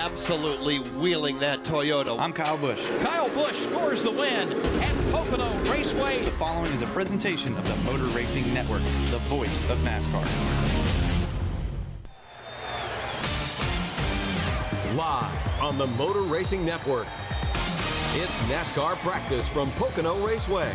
Absolutely wheeling that Toyota. I'm Kyle Busch. Kyle Busch scores the win at Pocono Raceway. The following is a presentation of the Motor Racing Network, the voice of NASCAR. Live on the Motor Racing Network, it's NASCAR practice from Pocono Raceway.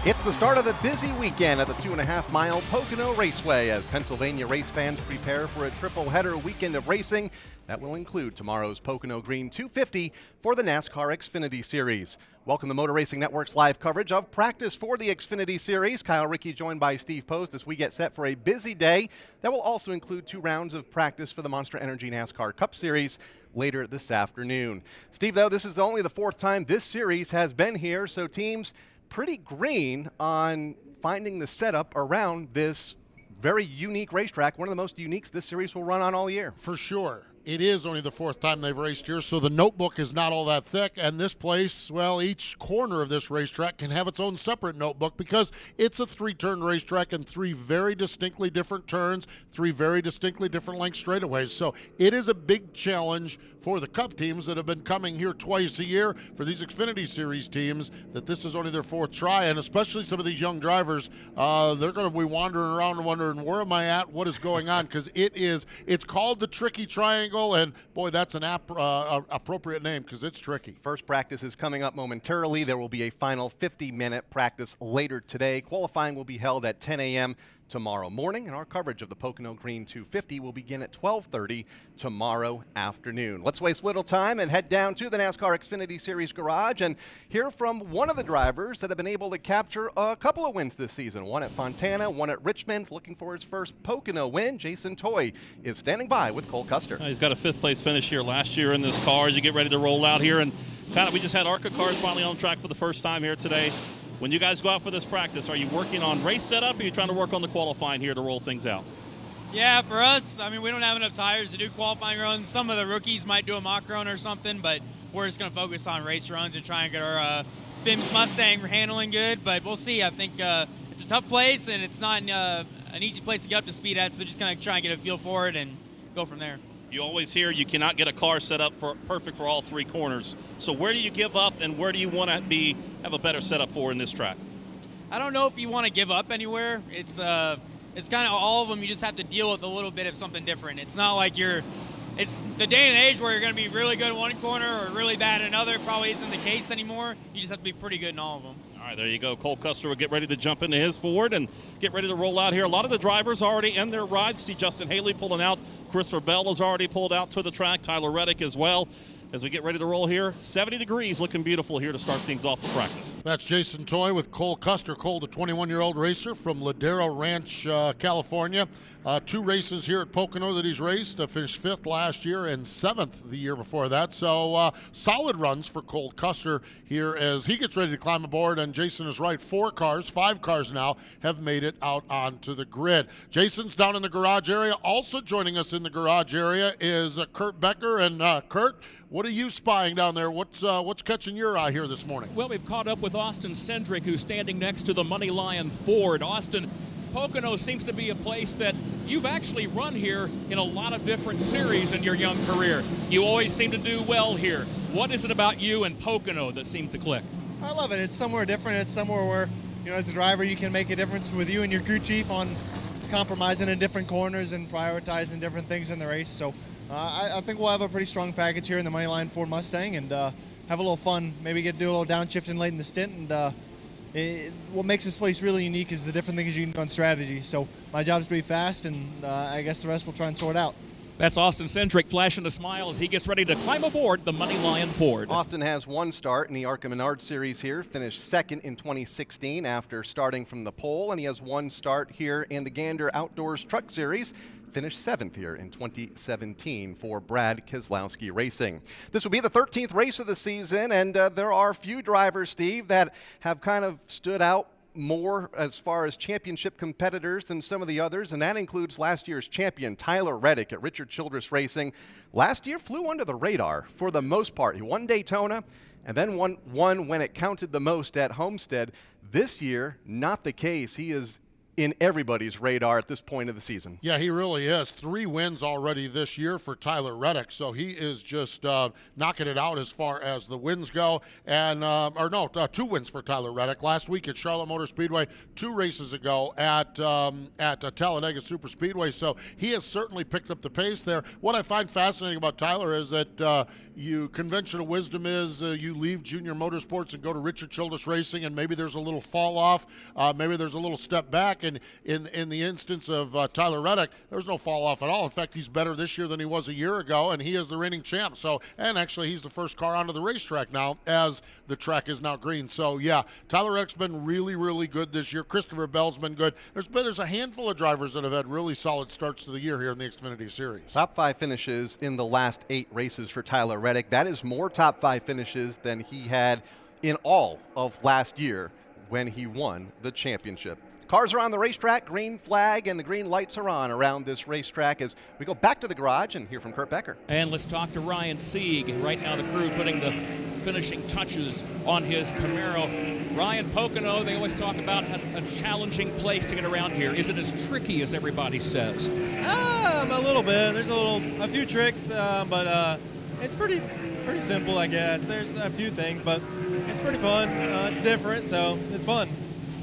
It's the start of a busy weekend at the 2.5-mile Pocono Raceway as Pennsylvania race fans prepare for a triple-header weekend of racing that will include tomorrow's Pocono Green 250 for the NASCAR Xfinity Series. Welcome to Motor Racing Network's live coverage of practice for the Xfinity Series. Kyle Rickey joined by Steve Post as we get set for a busy day that will also include 2 rounds of practice for the Monster Energy NASCAR Cup Series later this afternoon. Steve, though, this is only the 4th time this series has been here, so teams pretty green on finding the setup around this very unique racetrack, one of the most uniques this series will run on all year. For sure. It is only the 4th time they've raced here, so the notebook is not all that thick. And this place, well, each corner of this racetrack can have its own separate notebook because it's a 3-turn racetrack and 3 very distinctly different turns, 3 very distinctly different length straightaways. So it is a big challenge for the Cup teams that have been coming here twice a year, for these Xfinity Series teams, that this is only their 4th try, and especially some of these young drivers, they're going to be wandering around and wondering, where am I at, what is going on, because it's called the Tricky Triangle, and boy, that's an appropriate name because it's tricky. First practice is coming up momentarily. There will be a final 50-minute practice later today. Qualifying will be held at 10 a.m. tomorrow morning, and our coverage of the Pocono Green 250 will begin at 12:30 tomorrow afternoon. Let's waste little time and head down to the NASCAR Xfinity Series garage and hear from one of the drivers that have been able to capture a couple of wins this season. One at Fontana, one at Richmond, looking for his first Pocono win. Jason Toy is standing by with Cole Custer. He's got a 5th place finish here last year in this car as you get ready to roll out here. And kind of, we just had ARCA cars finally on track for the first time here today. When you guys go out for this practice, are you working on race setup, or are you trying to work on the qualifying here to roll things out? Yeah, for us, I mean, we don't have enough tires to do qualifying runs. Some of the rookies might do a mock run or something, but we're just going to focus on race runs and try and get our Fims Mustang handling good. But we'll see. I think it's a tough place, and it's not an easy place to get up to speed at, so just going to try and get a feel for it and go from there. You always hear you cannot get a car set up for perfect for all 3 corners. So where do you give up, and where do you want to have a better setup for in this track? I don't know if you want to give up anywhere. It's kind of all of them. You just have to deal with a little bit of something different. It's not like it's the day and age where you're going to be really good in one corner or really bad in another. Probably isn't the case anymore. You just have to be pretty good in all of them. All right, there you go. Cole Custer will get ready to jump into his Ford and get ready to roll out here. A lot of the drivers already in their rides. See Justin Haley pulling out. Christopher Bell has already pulled out to the track. Tyler Reddick as well. As we get ready to roll here, 70 degrees, looking beautiful here to start things off the practice. That's Jason Toy with Cole Custer. Cole, the 21-year-old racer from Ladera Ranch, California. 2 races here at Pocono that he's raced. Finished 5th last year and 7th the year before that. So solid runs for Cole Custer here as he gets ready to climb aboard. And Jason is right, 5 cars now have made it out onto the grid. Jason's down in the garage area. Also joining us in the garage area is Kurt Becker. And Kurt, what are you spying down there? What's catching your eye here this morning? Well, we've caught up with Austin Cendric, who's standing next to the Money Lion Ford. Austin, Pocono seems to be a place that you've actually run here in a lot of different series in your young career. You always seem to do well here. What is it about you and Pocono that seemed to click? I love it. It's somewhere different. It's somewhere where, as a driver, you can make a difference with you and your crew chief on compromising in different corners and prioritizing different things in the race. So I think we'll have a pretty strong package here in the Moneyline Ford Mustang and have a little fun. Maybe get to do a little downshifting late in the stint. And what makes this place really unique is the different things you can do on strategy. So my job is to be fast, and I guess the rest we'll try and sort out. That's Austin Cendric flashing a smile as he gets ready to climb aboard the Money Lion Ford. Austin has 1 start in the ARCA Menard Series here, finished 2nd in 2016 after starting from the pole, and he has 1 start here in the Gander Outdoors Truck Series, finished 7th here in 2017 for Brad Keselowski Racing. This will be the 13th race of the season, and there are a few drivers, Steve, that have kind of stood out more as far as championship competitors than some of the others, and that includes last year's champion Tyler Reddick at Richard Childress Racing. Last year flew under the radar for the most part. He won Daytona and then won when it counted the most at Homestead. This year, not the case. He is in everybody's radar at this point of the season. Yeah, he really is. 3 wins already this year for Tyler Reddick, so he is just knocking it out as far as the wins go. And 2 wins for Tyler Reddick. Last week at Charlotte Motor Speedway, 2 races ago at Talladega Super Speedway. So he has certainly picked up the pace there. What I find fascinating about Tyler is that conventional wisdom is you leave junior motorsports and go to Richard Childress Racing, and maybe there's a little fall off, maybe there's a little step back. And in the instance of Tyler Reddick, there's no fall off at all. In fact, he's better this year than he was a year ago, and he is the reigning champ. So, and actually, he's the first car onto the racetrack now, as the track is now green. So, yeah, Tyler Reddick's been really, really good this year. Christopher Bell's been good. There's a handful of drivers that have had really solid starts to the year here in the Xfinity Series. Top 5 finishes in the last 8 races for Tyler Reddick. That is more top 5 finishes than he had in all of last year when he won the championship. Cars are on the racetrack, green flag, and the green lights are on around this racetrack as we go back to the garage and hear from Kurt Becker. And let's talk to Ryan Sieg. Right now the crew putting the finishing touches on his Camaro. Ryan, Pocono, they always talk about a challenging place to get around here. Is it as tricky as everybody says? A little bit. There's a few tricks, but it's pretty simple, I guess. There's a few things, but it's pretty fun. It's different, so it's fun.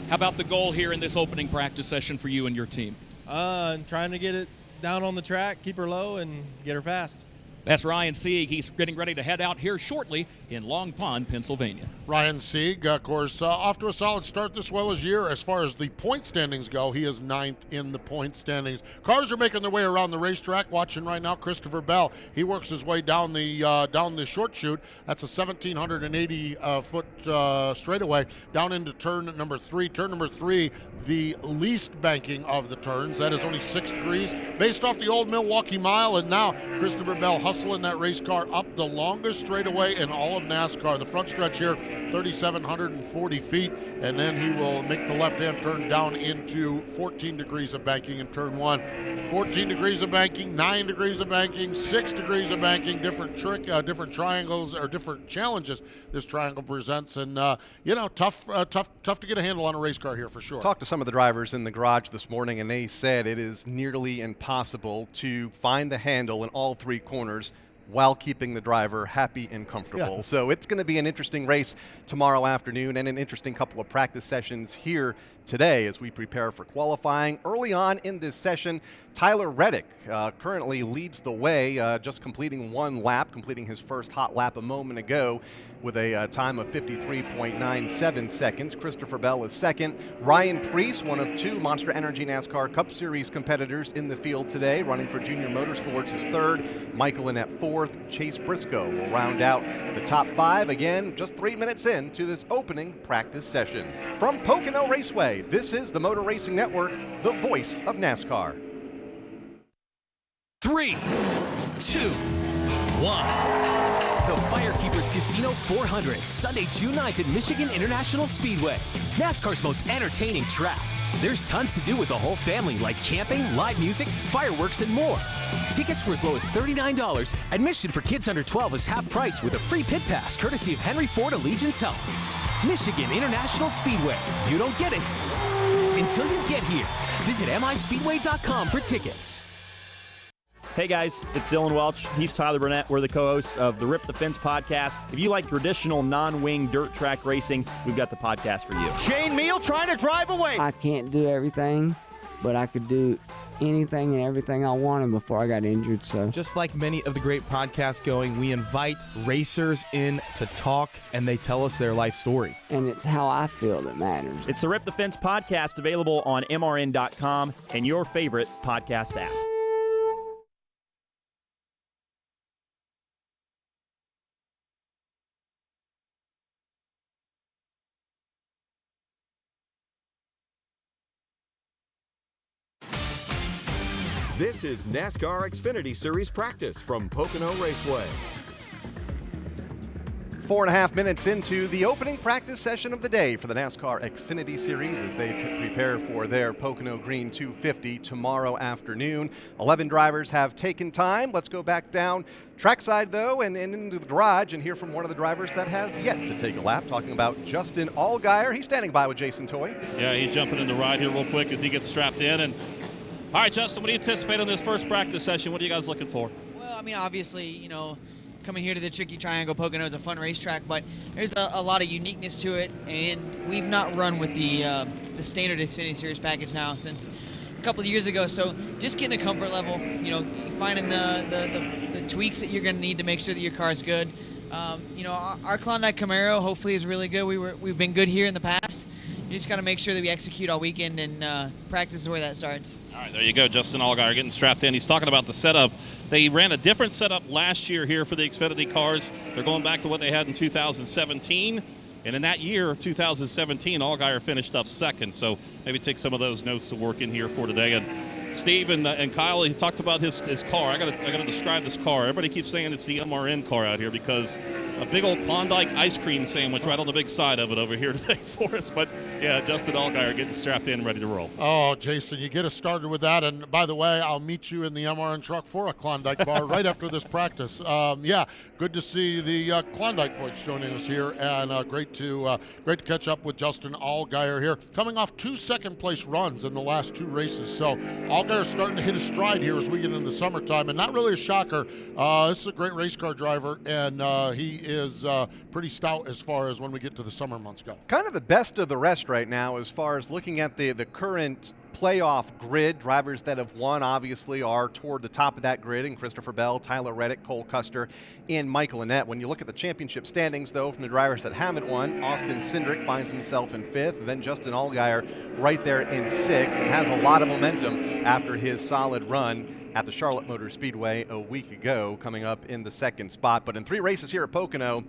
How about the goal here in this opening practice session for you and your team? Trying to get it down on the track, keep her low, and get her fast. That's Ryan Sieg. He's getting ready to head out here shortly in Long Pond, Pennsylvania. Ryan Sieg, of course, off to a solid start this year. As far as the point standings go, he is 9th in the point standings. Cars are making their way around the racetrack. Watching right now, Christopher Bell. He works his way down the short chute. That's a 1,780-foot straightaway down into turn number 3. Turn number 3, the least banking of the turns. That is only 6 degrees, based off the old Milwaukee Mile. And now Christopher Bell hustling that race car up the longest straightaway in all of NASCAR. The front stretch here, 3,740 feet, and then he will make the left-hand turn down into 14 degrees of banking in turn 1. 14 degrees of banking, 9 degrees of banking, 6 degrees of banking, different triangles or different challenges this triangle presents, and tough to get a handle on a race car here for sure. Talked to some of the drivers in the garage this morning, and they said it is nearly impossible to find the handle in all 3 corners while keeping the driver happy and comfortable. Yeah. So it's going to be an interesting race tomorrow afternoon and an interesting couple of practice sessions here today as we prepare for qualifying. Early on in this session, Tyler Reddick currently leads the way, just completing 1 lap, completing his first hot lap a moment ago with a time of 53.97 seconds. Christopher Bell is second. Ryan Preece, one of 2 Monster Energy NASCAR Cup Series competitors in the field today, running for Junior Motorsports, is third. Michael Annett fourth. Chase Briscoe will round out the top 5. Again, just 3 minutes into this opening practice session. From Pocono Raceway, this is the Motor Racing Network, the voice of NASCAR. 3, 2, 1. The Firekeepers Casino 400, Sunday, June 9th at Michigan International Speedway. NASCAR's most entertaining track. There's tons to do with the whole family, like camping, live music, fireworks, and more. Tickets for as low as $39. Admission for kids under 12 is half price with a free pit pass, courtesy of Henry Ford Allegiance Health. Michigan International Speedway. You don't get it until you get here. Visit mispeedway.com for tickets. Hey guys, it's Dylan Welch. He's Tyler Burnett. We're the co-hosts of the Rip the Fence podcast. If you like traditional non-wing dirt track racing, we've got the podcast for you. Shane Meal trying to drive away. I can't do everything, but I could do anything and everything I wanted before I got injured. So just like many of the great podcasts going, we invite racers in to talk, and they tell us their life story. And it's how I feel that matters. It's the Rip the Fence podcast, available on mrn.com and your favorite podcast app. This is NASCAR Xfinity Series practice from Pocono Raceway. 4.5 minutes into the opening practice session of the day for the NASCAR Xfinity Series as they prepare for their Pocono Green 250 tomorrow afternoon. 11 drivers have taken time. Let's go back down trackside, though, and into the garage and hear from one of the drivers that has yet to take a lap, talking about Justin Allgaier. He's standing by with Jason Toy. Yeah, he's jumping in the ride here real quick as he gets strapped in. And all right, Justin, what do you anticipate on this first practice session? What are you guys looking for? Well, I mean, obviously, coming here to the Tricky Triangle, Pocono is a fun racetrack, but there's a lot of uniqueness to it, and we've not run with the standard Xfinity Series package now since a couple of years ago. So just getting a comfort level, finding the tweaks that you're going to need to make sure that your car is good. Our Klondike Camaro hopefully is really good. We've been good here in the past. You just got to make sure that we execute all weekend, and practice is where that starts. All right, there you go. Justin Allgaier getting strapped in. He's talking about the setup. They ran a different setup last year here for the Xfinity cars. They're going back to what they had in 2017. And in that year, 2017, Allgaier finished up second. So maybe take some of those notes to work in here for today. And Steve and Kyle, he talked about his car. I gotta describe this car. Everybody keeps saying it's the MRN car out here because a big old Klondike ice cream sandwich right on the big side of it over here today for us. But yeah, Justin Allgaier getting strapped in, ready to roll. Oh, Jason, you get us started with that. And by the way, I'll meet you in the MRN truck for a Klondike bar right after this practice. Yeah, good to see the Klondike folks joining us here, and great to catch up with Justin Allgaier here, coming off 2 second-place runs in the last 2 races. So Allgaier's starting to hit his stride here as we get into summertime, and not really a shocker. This is a great race car driver, and he is pretty stout as far as when we get to the summer months go. Kind of the best of the rest right now as far as looking at the current playoff grid. Drivers that have won obviously are toward the top of that grid, and Christopher Bell, Tyler Reddick, Cole Custer, and Michael Annett. When you look at the championship standings, though, from the drivers that haven't won, Austin Cindric finds himself in 5th, and then Justin Allgaier right there in 6th, and has a lot of momentum after his solid run at the Charlotte Motor Speedway a week ago, coming up in the 2nd spot. But in 3 races here at Pocono,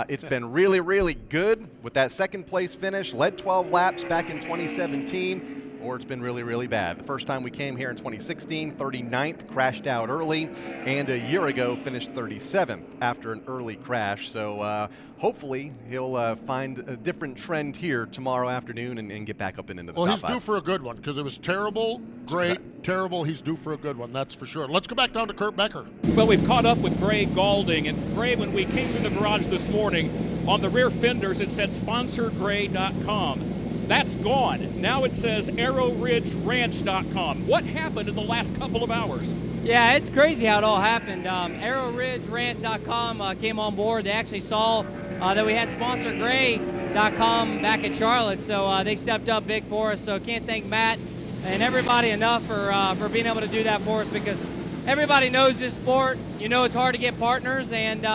it's been really, really good with that 2nd place finish. Led 12 laps back in 2017. Or it's been really, really bad. The first time we came here in 2016, 39th, crashed out early, and a year ago finished 37th after an early crash. So hopefully he'll find a different trend here tomorrow afternoon and get back up and into the top 5. Well, he's due for a good one because it was terrible, great, terrible. He's due for a good one, that's for sure. Let's go back down to Kurt Becker. Well, we've caught up with Gray Galding, and Gray, when we came through the garage this morning, on the rear fenders it said sponsorgray.com. That's gone. Now it says ArrowRidgeRanch.com. What happened in the last couple of hours? Yeah, it's crazy how it all happened. ArrowRidgeRanch.com came on board. They actually saw that we had SponsorGray.com back at Charlotte, so they stepped up big for us. So can't thank Matt and everybody enough for being able to do that for us, because everybody knows this sport. It's hard to get partners, and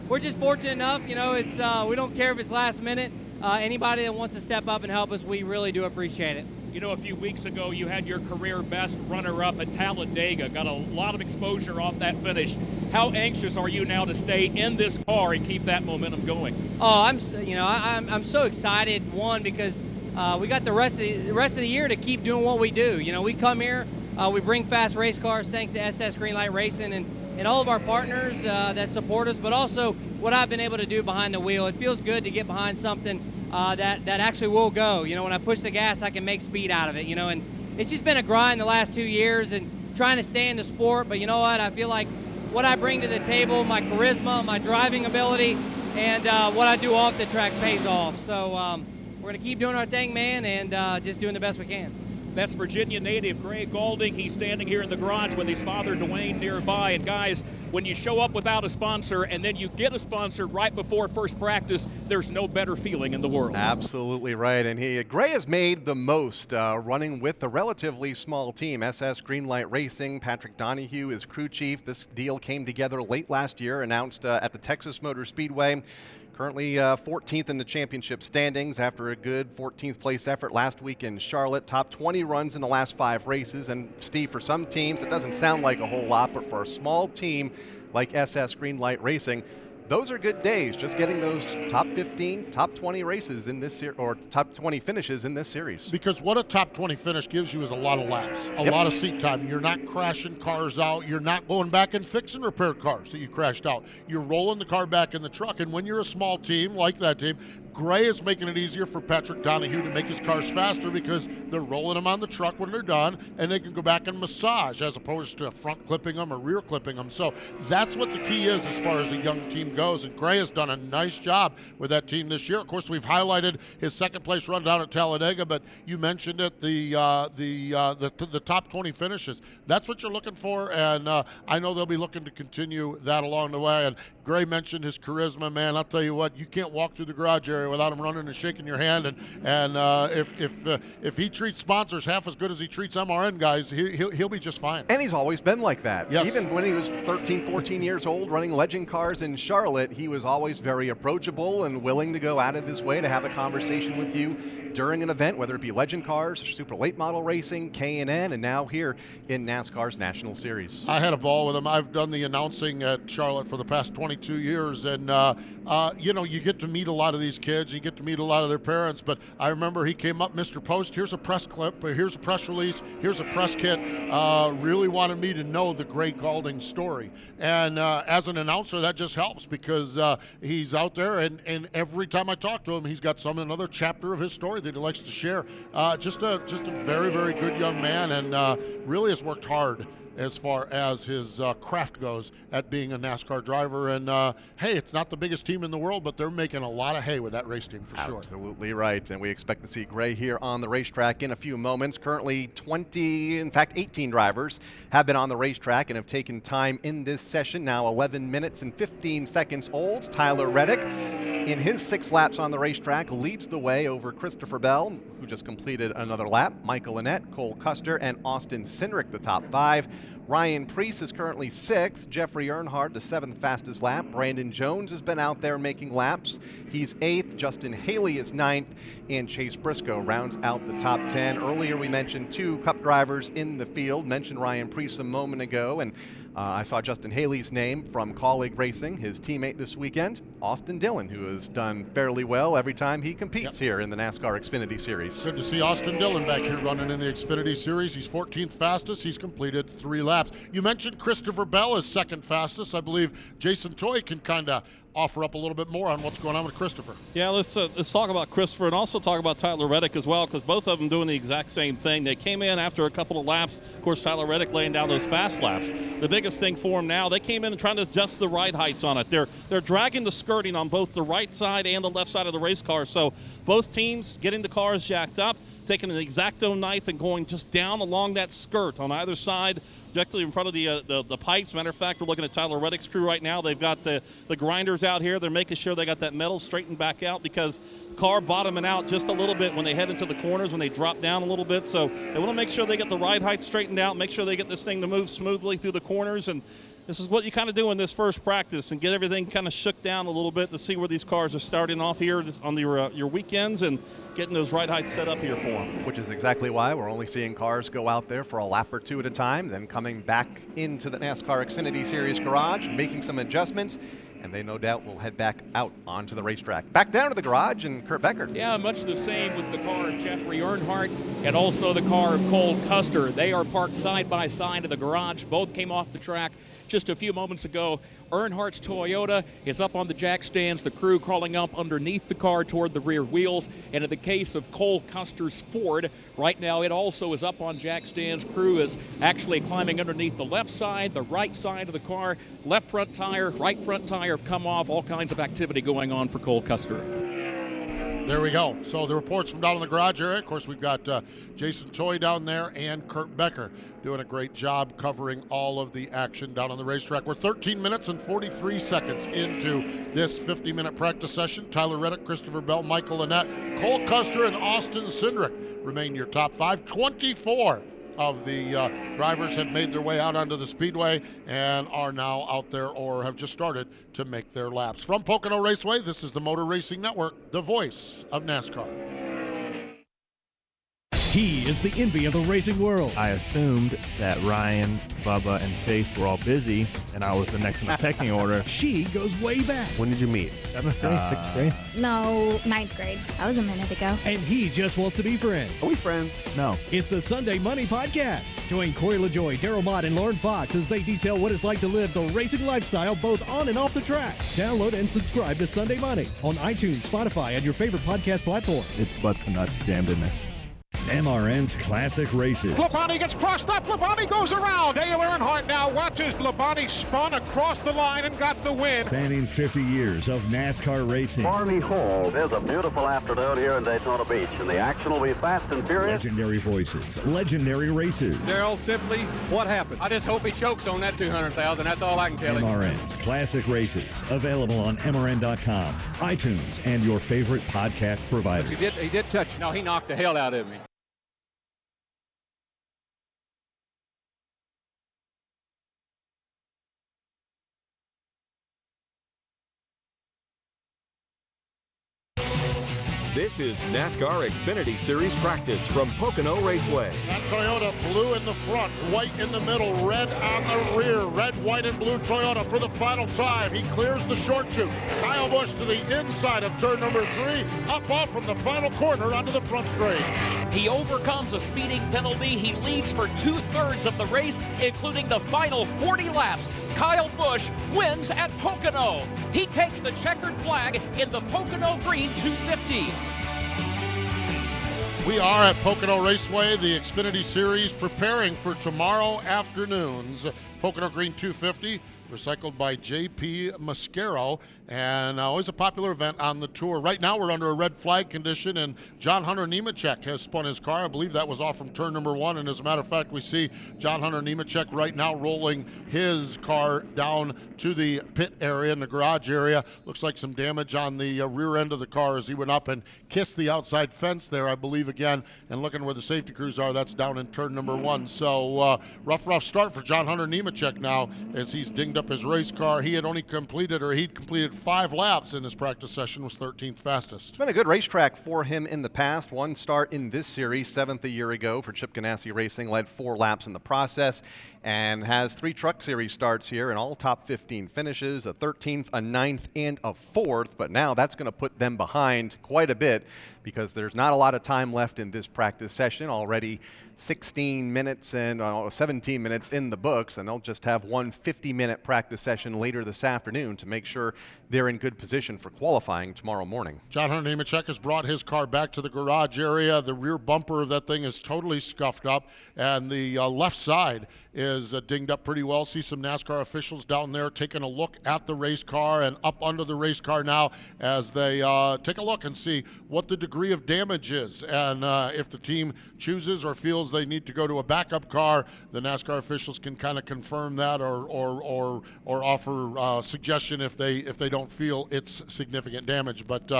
we're just fortunate enough. It's we don't care if it's last minute. Anybody that wants to step up and help us, we really do appreciate it. A few weeks ago, you had your career best runner-up at Talladega, got a lot of exposure off that finish. How anxious are you now to stay in this car and keep that momentum going? Oh, I'm so excited. One, because we got the rest of the year to keep doing what we do. We come here, we bring fast race cars thanks to SS Greenlight Racing and all of our partners that support us, but also what I've been able to do behind the wheel. It feels good to get behind something that actually will go. When I push the gas, I can make speed out of it, and it's just been a grind the last 2 years and trying to stay in the sport. But you know what? I feel like what I bring to the table, my charisma, my driving ability, and what I do off the track pays off. So we're going to keep doing our thing, man, and just doing the best we can. That's Virginia native Gray Galding. He's standing here in the garage with his father, Dwayne, nearby. And guys, when you show up without a sponsor and then you get a sponsor right before first practice, there's no better feeling in the world. Absolutely right. And Gray has made the most running with a relatively small team. SS Greenlight Racing, Patrick Donahue is crew chief. This deal came together late last year, announced at the Texas Motor Speedway. Currently 14th in the championship standings after a good 14th place effort last week in Charlotte. Top 20 runs in the last 5 races. And Steve, for some teams, it doesn't sound like a whole lot, but for a small team like SS Greenlight Racing, those are good days, just getting those top 15, top 20 races in this series, or top 20 finishes in this series. Because what a top 20 finish gives you is a lot of laps, a lot of seat time. You're not crashing cars out. You're not going back and fixing repaired cars that you crashed out. You're rolling the car back in the truck. And when you're a small team like that team, Gray is making it easier for Patrick Donahue to make his cars faster because they're rolling them on the truck when they're done, and they can go back and massage as opposed to front clipping them or rear clipping them. So that's what the key is as far as a young team goes, and Gray has done a nice job with that team this year. Of course, we've highlighted his second place run down at Talladega, but you mentioned it, the top 20 finishes. That's what you're looking for, and I know they'll be looking to continue that along the way. And Gray mentioned his charisma, man. I'll tell you what, you can't walk through the garage area without him running and shaking your hand. And if he treats sponsors half as good as he treats MRN guys, he'll be just fine. And he's always been like that. Yes. Even when he was 13, 14 years old running legend cars in Charlotte, he was always very approachable and willing to go out of his way to have a conversation with you during an event, whether it be legend cars, super late model racing, K&N, and now here in NASCAR's National Series. I had a ball with him. I've done the announcing at Charlotte for the past 22 years, and you get to meet a lot of these kids, you get to meet a lot of their parents, but I remember he came up, Mr. Post, here's a press clip, here's a press release, here's a press kit, really wanted me to know the Gray Gaulding story. And as an announcer, that just helps because he's out there, and every time I talk to him, he's got another chapter of his story that he likes to share. Just a very, very good young man, and really has worked hard as far as his craft goes at being a NASCAR driver. And hey, it's not the biggest team in the world, but they're making a lot of hay with that race team for sure. Absolutely right. And we expect to see Gray here on the racetrack in a few moments. Currently 18 drivers have been on the racetrack and have taken time in this session. Now 11 minutes and 15 seconds old. Tyler Reddick, in his 6 laps on the racetrack, leads the way over Christopher Bell, who just completed another lap. Michael Annett, Cole Custer, and Austin Cindric, the top 5. Ryan Preece is currently 6th. Jeffrey Earnhardt, the 7th fastest lap. Brandon Jones has been out there making laps. He's 8th. Justin Haley is 9th. And Chase Briscoe rounds out the top 10. Earlier we mentioned 2 Cup drivers in the field. Mentioned Ryan Preece a moment ago. And I saw Justin Haley's name from Colleague Racing, his teammate this weekend, Austin Dillon, who has done fairly well every time he competes here in the NASCAR Xfinity Series. Good to see Austin Dillon back here running in the Xfinity Series. He's 14th fastest. He's completed 3 laps. You mentioned Christopher Bell is 2nd fastest. I believe Jason Toy can kind of offer up a little bit more on what's going on with Christopher. Yeah, let's talk about Christopher and also talk about Tyler Reddick as well, because both of them doing the exact same thing. They came in after a couple of laps. Of course, Tyler Reddick laying down those fast laps. The biggest thing for him now, they came in and trying to adjust the ride heights on it. They're dragging the skirting on both the right side and the left side of the race car. So both teams getting the cars jacked up, taking an X-Acto knife and going just down along that skirt on either side, directly in front of the pipes. Matter of fact, we're looking at Tyler Reddick's crew right now. They've got the grinders out here. They're making sure they got that metal straightened back out because car bottoming out just a little bit when they head into the corners, when they drop down a little bit. So they want to make sure they get the ride height straightened out, make sure they get this thing to move smoothly through the corners. And this is what you kind of do in this first practice and get everything kind of shook down a little bit to see where these cars are starting off here on your weekends and getting those ride heights set up here for them. Which is exactly why we're only seeing cars go out there for a lap or 2 at a time, then coming back into the NASCAR Xfinity Series garage, making some adjustments, and they no doubt will head back out onto the racetrack. Back down to the garage, and Kurt Becker. Yeah, much the same with the car of Jeffrey Earnhardt and also the car of Cole Custer. They are parked side by side in the garage. Both came off the track just a few moments ago. Earnhardt's Toyota is up on the jack stands, the crew crawling up underneath the car toward the rear wheels. And in the case of Cole Custer's Ford, right now it also is up on jack stands. Crew is actually climbing underneath the left side, the right side of the car. Left front tire, right front tire have come off. All kinds of activity going on for Cole Custer. There we go. So the reports from down in the garage area. Of course, we've got Jason Toy down there and Kurt Becker doing a great job covering all of the action down on the racetrack. We're 13 minutes and 43 seconds into this 50-minute practice session. Tyler Reddick, Christopher Bell, Michael Annett, Cole Custer, and Austin Cindric remain your top 5. 24 of the drivers have made their way out onto the speedway and are now out there or have just started to make their laps. From Pocono Raceway, this is the Motor Racing Network, the voice of NASCAR. He is the envy of the racing world. I assumed that Ryan, Bubba, and Chase were all busy, and I was the next in the pecking order. She goes way back. When did you meet? 7th grade, 6th grade? No, 9th grade. That was a minute ago. And he just wants to be friends. Are we friends? No. It's the Sunday Money Podcast. Join Corey LaJoy, Daryl Mott, and Lauren Fox as they detail what it's like to live the racing lifestyle both on and off the track. Download and subscribe to Sunday Money on iTunes, Spotify, and your favorite podcast platform. It's butts and nuts jammed in there. MRN's Classic Races. Labonte gets crossed up. Labonte goes around. Dale Earnhardt now watches Labonte spun across the line and got the win. Spanning 50 years of NASCAR racing. Barney Hall. There's a beautiful afternoon here in Daytona Beach, and the action will be fast and furious. Legendary voices, legendary races. Daryl, simply, what happened? I just hope he chokes on that 200,000. That's all I can tell him. MRN's Classic Races, available on MRN.com, iTunes, and your favorite podcast provider. He did touch. No, he knocked the hell out of me. This is NASCAR Xfinity Series practice from Pocono Raceway. That Toyota blue in the front, white in the middle, red on the rear. Red, white, and blue Toyota for the final time. He clears the short chute. Kyle Busch to the inside of turn number 3, up off from the final corner onto the front straight. He overcomes a speeding penalty. He leads for 2/3 of the race, including the final 40 laps. Kyle Busch wins at Pocono. He takes the checkered flag in the Pocono Green 250. We are at Pocono Raceway, the Xfinity Series, preparing for tomorrow afternoon's Pocono Green 250, recycled by J.P. Mascaro, and always a popular event on the tour. Right now we're under a red flag condition, and John Hunter Nemechek has spun his car. I believe that was off from turn number 1, and as a matter of fact, we see John Hunter Nemechek right now rolling his car down to the pit area in the garage area. Looks like some damage on the rear end of the car as he went up and kissed the outside fence there, I believe, again, and looking where the safety crews are, that's down in turn number 1. So rough start for John Hunter Nemechek now as he's dinged up his race car. He'd completed 5 laps in his practice session, was 13th fastest. It's been a good racetrack for him in the past. 1 start in this series, 7th a year ago for Chip Ganassi Racing, led 4 laps in the process, and has 3 Truck Series starts here and all top 15 finishes, a 13th, a 9th, and a 4th, but now that's going to put them behind quite a bit because there's not a lot of time left in this practice session. Already 16 minutes and 17 minutes in the books, and they'll just have one 50-minute practice session later this afternoon to make sure they're in good position for qualifying tomorrow morning. John Hunter Nemechek has brought his car back to the garage area. The rear bumper of that thing is totally scuffed up, and the left side is dinged up pretty well. See some NASCAR officials down there taking a look at the race car and up under the race car now as they take a look and see what the degree of damage is. And if the team chooses or feels they need to go to a backup car, the NASCAR officials can kind of confirm that or offer suggestion if they don't feel it's significant damage. But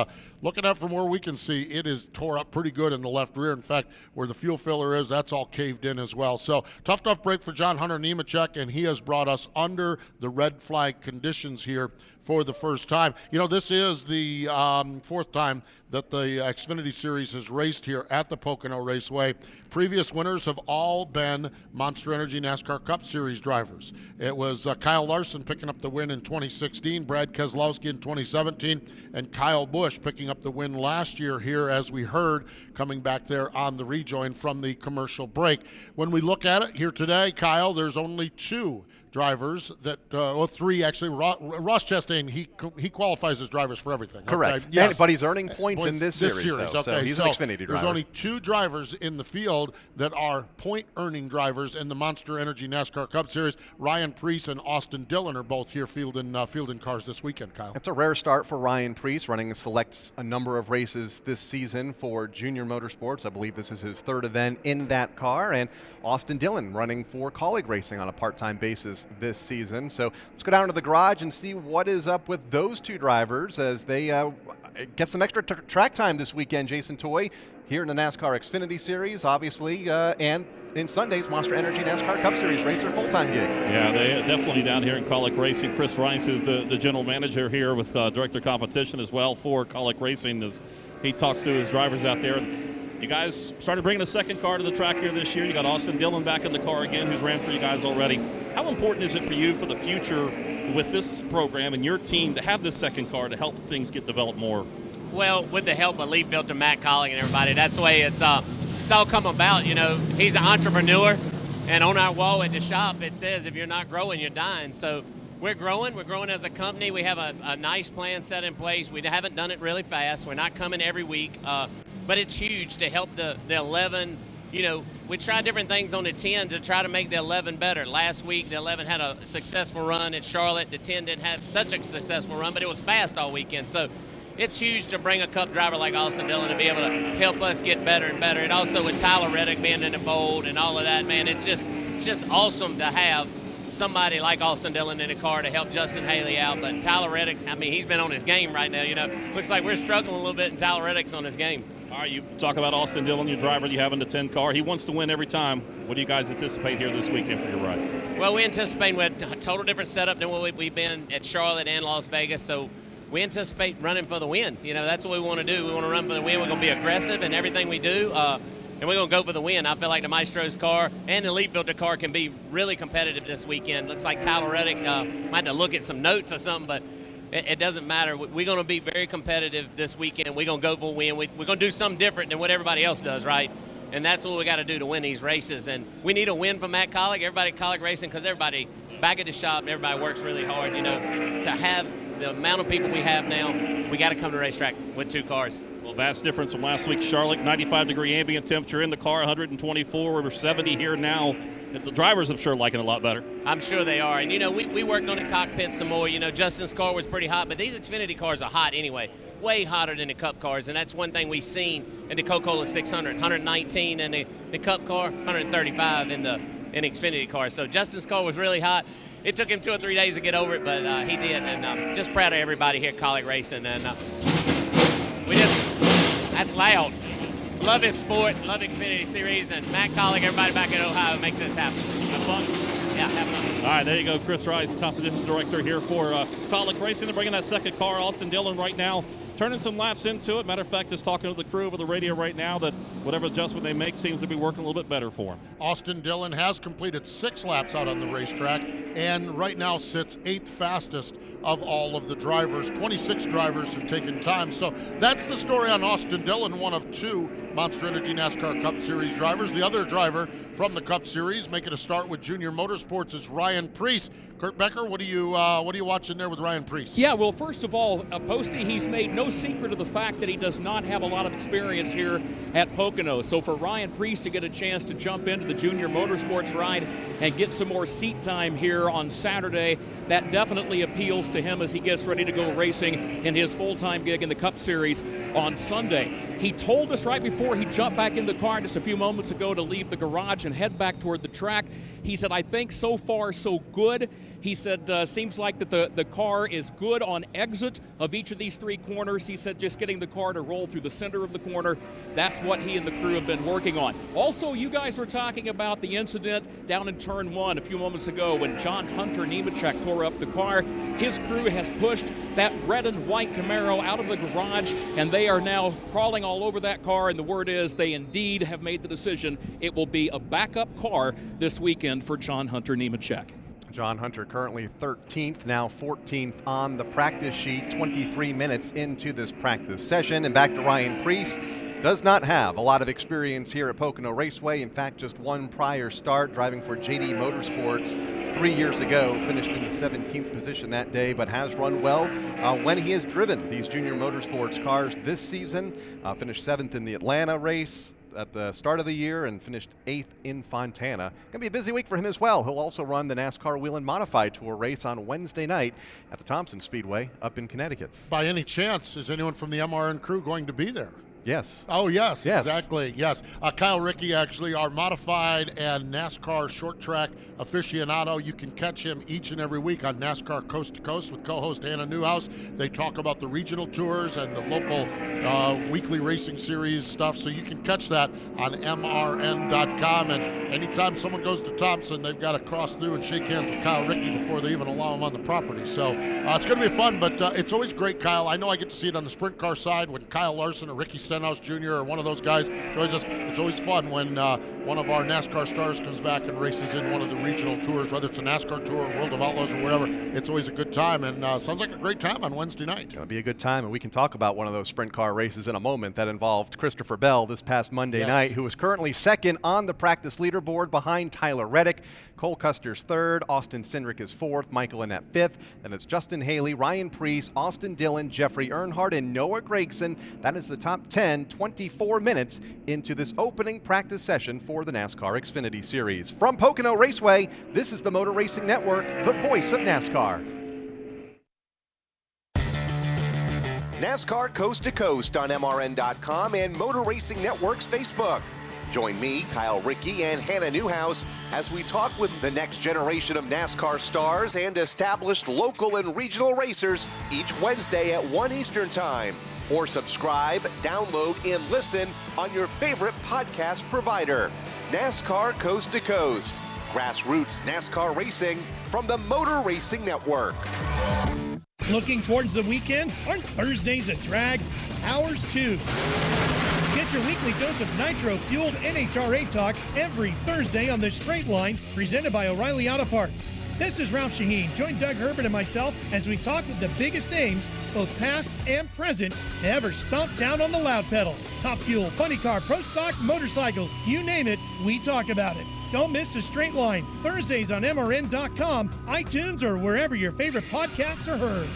looking at from where we can see, it is tore up pretty good in the left rear. In fact, where the fuel filler is, that's all caved in as well. So tough break for John Hunter Nemechek, and he has brought us under the red flag conditions here for the first time. You know, this is the 4th time that the Xfinity Series has raced here at the Pocono Raceway. Previous winners have all been Monster Energy NASCAR Cup Series drivers. It was Kyle Larson picking up the win in 2016, Brad Keselowski in 2017, and Kyle Busch picking up the win last year here, as we heard, coming back there on the rejoin from the commercial break. When we look at it here today, Kyle, there's only 2 drivers that, 3 actually. Ross Chastain, he qualifies as drivers for everything. Correct. Okay? Yes. But he's earning points in this series though, okay. so he's an Xfinity driver. There's only 2 drivers in the field that are point-earning drivers in the Monster Energy NASCAR Cup Series. Ryan Preece and Austin Dillon are both here fielding cars this weekend, Kyle. It's a rare start for Ryan Preece, running a number of races this season for Junior Motorsports. I believe this is his 3rd event in that car, and Austin Dillon running for Colleague Racing on a part-time basis this season. So let's go down to the garage and see what is up with those 2 drivers as they get some extra track time this weekend. Jason Toy here in the NASCAR Xfinity Series, obviously, and in Sunday's Monster Energy NASCAR Cup Series race, their full-time gig. Yeah, they definitely down here in Colleague Racing. Chris Rice, who's the general manager here with Director Competition as well for Colleague Racing, as he talks to his drivers out there. You guys started bringing a second car to the track here this year. You got Austin Dillon back in the car again, who's ran for you guys already. How important is it for you for the future with this program and your team to have this second car to help things get developed more? Well, with the help of Leaf Filter, Matt Colling, and everybody, that's the way it's all come about. You know, he's an entrepreneur, and on our wall at the shop it says, if you're not growing, you're dying. So we're growing as a company. We have a nice plan set in place. We haven't done it really fast. We're not coming every week, but it's huge to help the 11. You know, we tried different things on the 10 to try to make the 11 better. Last week, the 11 had a successful run at Charlotte. The 10 didn't have such a successful run, but it was fast all weekend. So it's huge to bring a Cup driver like Austin Dillon to be able to help us get better and better. And also with Tyler Reddick being in the fold and all of that, man, it's just awesome to have somebody like Austin Dillon in the car to help Justin Haley out. But Tyler Reddick, I mean, he's been on his game right now. You know, looks like we're struggling a little bit, and Tyler Reddick's on his game. All right, you talk about Austin Dillon, your driver you have in the 10 car. He wants to win every time. What do you guys anticipate here this weekend for your ride? Well, we anticipate with a total different setup than what we've been at Charlotte and Las Vegas. So we anticipate running for the win. You know, that's what we want to do. We want to run for the win. We're going to be aggressive in everything we do, and we're going to go for the win. I feel like the Maestro's car and the Leaf Filter car can be really competitive this weekend. Looks like Tyler Reddick might have to look at some notes or something, but it doesn't matter. We're going to be very competitive this weekend. We're going to go for a win. We're going to do something different than what everybody else does, right? And that's what we got to do to win these races. And we need a win from Matt Collick, everybody at Collick Racing, because everybody back at the shop, everybody works really hard. You know, to have the amount of people we have now, we got to come to the racetrack with 2 cars. Well, vast difference from last week. Charlotte, 95-degree ambient temperature in the car, 124. We're 70 here now. The drivers, I'm sure, liking it a lot better. I'm sure they are. And, you know, we worked on the cockpit some more. You know, Justin's car was pretty hot, but these Xfinity cars are hot anyway, way hotter than the Cup cars. And that's one thing we've seen in the Coca-Cola 600, 119 in the Cup car, 135 in the Xfinity car. So Justin's car was really hot. It took him 2 or 3 days to get over it, but he did. And just proud of everybody here at Collick Racing. And that's loud. Love his sport, love Xfinity Series, and Matt Collick, everybody back in Ohio makes this happen. Have fun. Yeah, have fun. All right, there you go. Chris Rice, competition director here for Collick Racing. They're bringing that second car, Austin Dillon, right now, turning some laps into it. Matter of fact, just talking to the crew over the radio right now that whatever adjustment they make seems to be working a little bit better for him. Austin Dillon has completed 6 laps out on the racetrack and right now sits 8th fastest of all of the drivers. 26 drivers have taken time. So that's the story on Austin Dillon, one of 2 Monster Energy NASCAR Cup Series drivers. The other driver from the Cup Series making a start with Junior Motorsports is Ryan Preece. Kurt Becker, what are you watching there with Ryan Preece? Yeah, well, first of all, Posty, he's made no secret of the fact that he does not have a lot of experience here at Pocono. So for Ryan Preece to get a chance to jump into the Junior Motorsports ride and get some more seat time here on Saturday, that definitely appeals to him as he gets ready to go racing in his full-time gig in the Cup Series on Sunday. He told us right before he jumped back in the car just a few moments ago to leave the garage and head back toward the track. He said, I think so far so good. He said, seems like that the car is good on exit of each of these 3 corners. He said just getting the car to roll through the center of the corner, that's what he and the crew have been working on. Also, you guys were talking about the incident down in Turn 1 a few moments ago when John Hunter Nemechek tore up the car. His crew has pushed that red and white Camaro out of the garage, and they are now crawling all over that car, and the word is they indeed have made the decision it will be a backup car this weekend for John Hunter Nemechek. John Hunter currently 13th, now 14th on the practice sheet, 23 minutes into this practice session. And back to Ryan Preece. Does not have a lot of experience here at Pocono Raceway. In fact, just 1 prior start driving for JD Motorsports 3 years ago. Finished in the 17th position that day, but has run well when he has driven these Junior Motorsports cars this season. Finished 7th in the Atlanta race at the start of the year and finished 8th in Fontana. Going to be a busy week for him as well. He'll also run the NASCAR Wheel and Modified Tour race on Wednesday night at the Thompson Speedway up in Connecticut. By any chance, is anyone from the MRN crew going to be there? Yes. Oh, yes, exactly. Yes. Kyle Rickey, actually, our modified and NASCAR short track aficionado. You can catch him each and every week on NASCAR Coast to Coast with co-host Anna Newhouse. They talk about the regional tours and the local weekly racing series stuff. So you can catch that on MRN.com. And anytime someone goes to Thompson, they've got to cross through and shake hands with Kyle Rickey before they even allow him on the property. So it's going to be fun, but it's always great, Kyle. I know I get to see it on the sprint car side when Kyle Larson or Ricky Stenhouse Jr. or one of those guys. It's always fun when one of our NASCAR stars comes back and races in one of the regional tours, whether it's a NASCAR tour, World of Outlaws, or whatever. It's always a good time, and sounds like a great time on Wednesday night. It's going to be a good time, and we can talk about one of those sprint car races in a moment that involved Christopher Bell this past Monday night, who is currently second on the practice leaderboard behind Tyler Reddick. Cole Custer's third, Austin Cindric is fourth, Michael Annett fifth. Then it's Justin Haley, Ryan Preece, Austin Dillon, Jeffrey Earnhardt, and Noah Gragson. That is the top 10, 24 minutes into this opening practice session for the NASCAR Xfinity Series. From Pocono Raceway, this is the Motor Racing Network, the voice of NASCAR. NASCAR Coast to Coast on MRN.com and Motor Racing Network's Facebook. Join me, Kyle Rickey, and Hannah Newhouse as we talk with the next generation of NASCAR stars and established local and regional racers each Wednesday at 1 Eastern Time. Or subscribe, download, and listen on your favorite podcast provider. NASCAR Coast to Coast. Grassroots NASCAR racing from the Motor Racing Network. Looking towards the weekend? Aren't Thursdays a drag? Ours too. Get your weekly dose of nitro-fueled NHRA talk every Thursday on The Straight Line, presented by O'Reilly Auto Parts. This is Ralph Shaheen. Join Doug Herbert and myself as we talk with the biggest names, both past and present, to ever stomp down on the loud pedal. Top Fuel, Funny Car, Pro Stock, motorcycles, you name it, we talk about it. Don't miss The Straight Line, Thursdays on MRN.com, iTunes, or wherever your favorite podcasts are heard.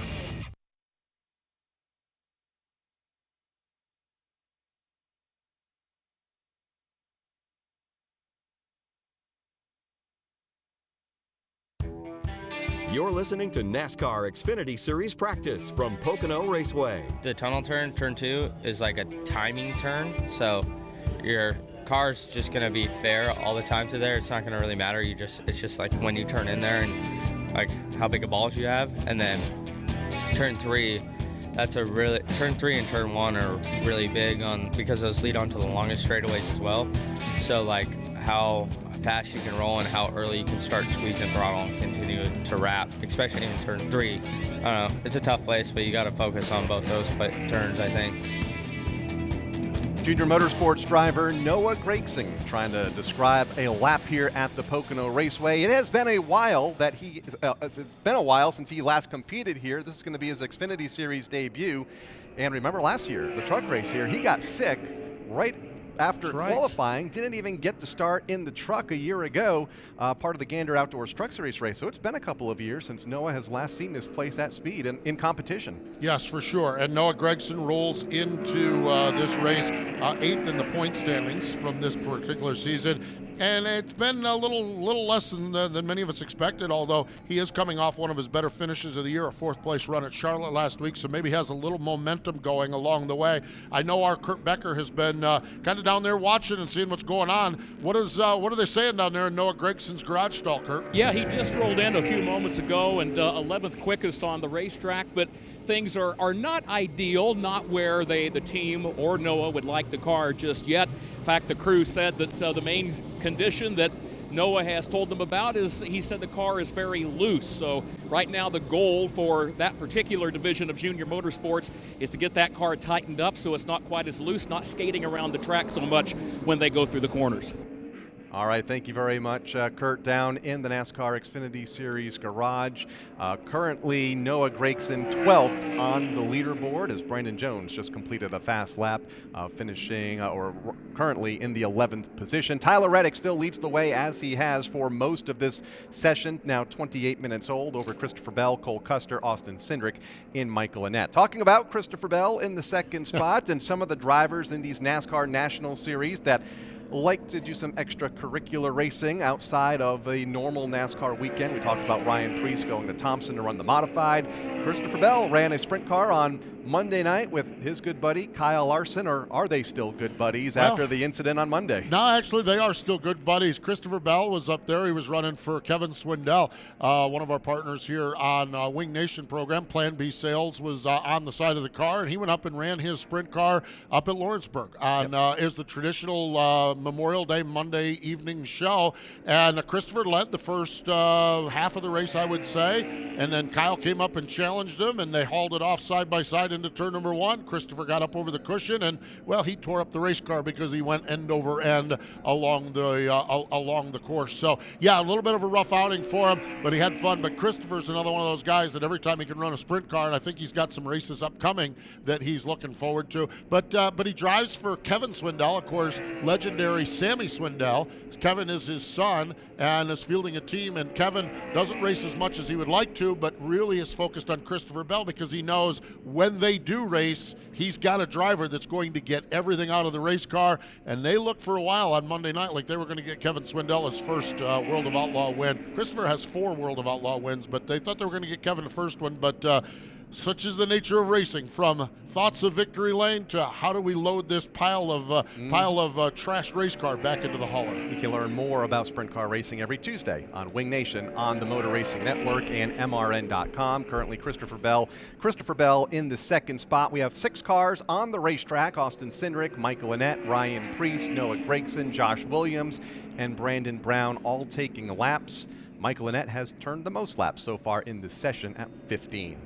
You're listening to NASCAR Xfinity Series practice from Pocono Raceway. The tunnel turn, turn 2, is like a timing turn, so your car's just going to be fair all the time to there. It's not going to really matter. It's just like when you turn in there and like how big a balls you have. And then turn 3, turn 3 and turn 1 are really big because those lead onto the longest straightaways as well. So like how fast you can roll and how early you can start squeezing throttle and continue to wrap, especially in turn 3. I don't know, it's a tough place, but you got to focus on both those turns, I think. Junior Motorsports driver Noah Gragson trying to describe a lap here at the Pocono Raceway. It has been a while since he last competed here. This is going to be his Xfinity Series debut. And remember last year, the truck race here, he got sick right after qualifying, didn't even get to start in the truck a year ago, part of the Gander Outdoors Truck Series race. So it's been a couple of years since Noah has last seen this place at speed and in competition. Yes, for sure. And Noah Gragson rolls into this race 8th in the point standings from this particular season. And it's been a little less than many of us expected, although he is coming off one of his better finishes of the year, a 4th place run at Charlotte last week, so maybe has a little momentum going along the way. I know our Kurt Becker has been kind of down there watching and seeing what's going on. What are they saying down there in Noah Gregson's garage stall, Kurt? Yeah, he just rolled in a few moments ago and 11th quickest on the racetrack, but things are not ideal, not where the team or Noah would like the car just yet. In fact, the crew said that the main condition that Noah has told them about is, he said the car is very loose. So right now the goal for that particular division of Junior Motorsports is to get that car tightened up so it's not quite as loose, not skating around the track so much when they go through the corners. All right, thank you very much, Kurt, down in the NASCAR Xfinity Series garage. Currently, Noah Gragson 12th on the leaderboard as Brandon Jones just completed a fast lap, finishing currently in the 11th position. Tyler Reddick still leads the way as he has for most of this session, now 28 minutes old, over Christopher Bell, Cole Custer, Austin Cindric, in Michael Annett. Talking about Christopher Bell in the second spot and some of the drivers in these NASCAR National Series that like to do some extracurricular racing outside of a normal NASCAR weekend. We talked about Ryan Preece going to Thompson to run the modified. Christopher Bell ran a sprint car on Monday night with his good buddy Kyle Larson, or are they still good buddies after the incident on Monday? No, actually they are still good buddies. Christopher Bell was up there. He was running for Kevin Swindell, one of our partners here on Wing Nation program. Plan B Sales was on the side of the car, and he went up and ran his sprint car up at Lawrenceburg on is the traditional Memorial Day Monday evening show. And Christopher led the first half of the race, I would say, and then Kyle came up and challenged him, and they hauled it off side by side inside into turn number 1. Christopher got up over the cushion, and, well, he tore up the race car because he went end over end along the course. So, yeah, a little bit of a rough outing for him, but he had fun. But Christopher's another one of those guys that every time he can run a sprint car, and I think he's got some races upcoming that he's looking forward to. But he drives for Kevin Swindell, of course, legendary Sammy Swindell. Kevin is his son and is fielding a team, and Kevin doesn't race as much as he would like to, but really is focused on Christopher Bell because he knows when they do race, he's got a driver that's going to get everything out of the race car. And they looked for a while on Monday night like they were going to get Kevin Swindell his first World of Outlaw win. Christopher has 4 World of Outlaw wins, but they thought they were going to get Kevin the first one. But such is the nature of racing, from thoughts of victory lane to how do we load this pile of trashed race car back into the hauler. You can learn more about sprint car racing every Tuesday on Wing Nation, on the Motor Racing Network, and MRN.com. Currently, Christopher Bell in the second spot. We have 6 cars on the racetrack: Austin Cindric, Michael Annett, Ryan Preece, Noah Gragson, Josh Williams, and Brandon Brown, all taking laps. Michael Annett has turned the most laps so far in this session at 15.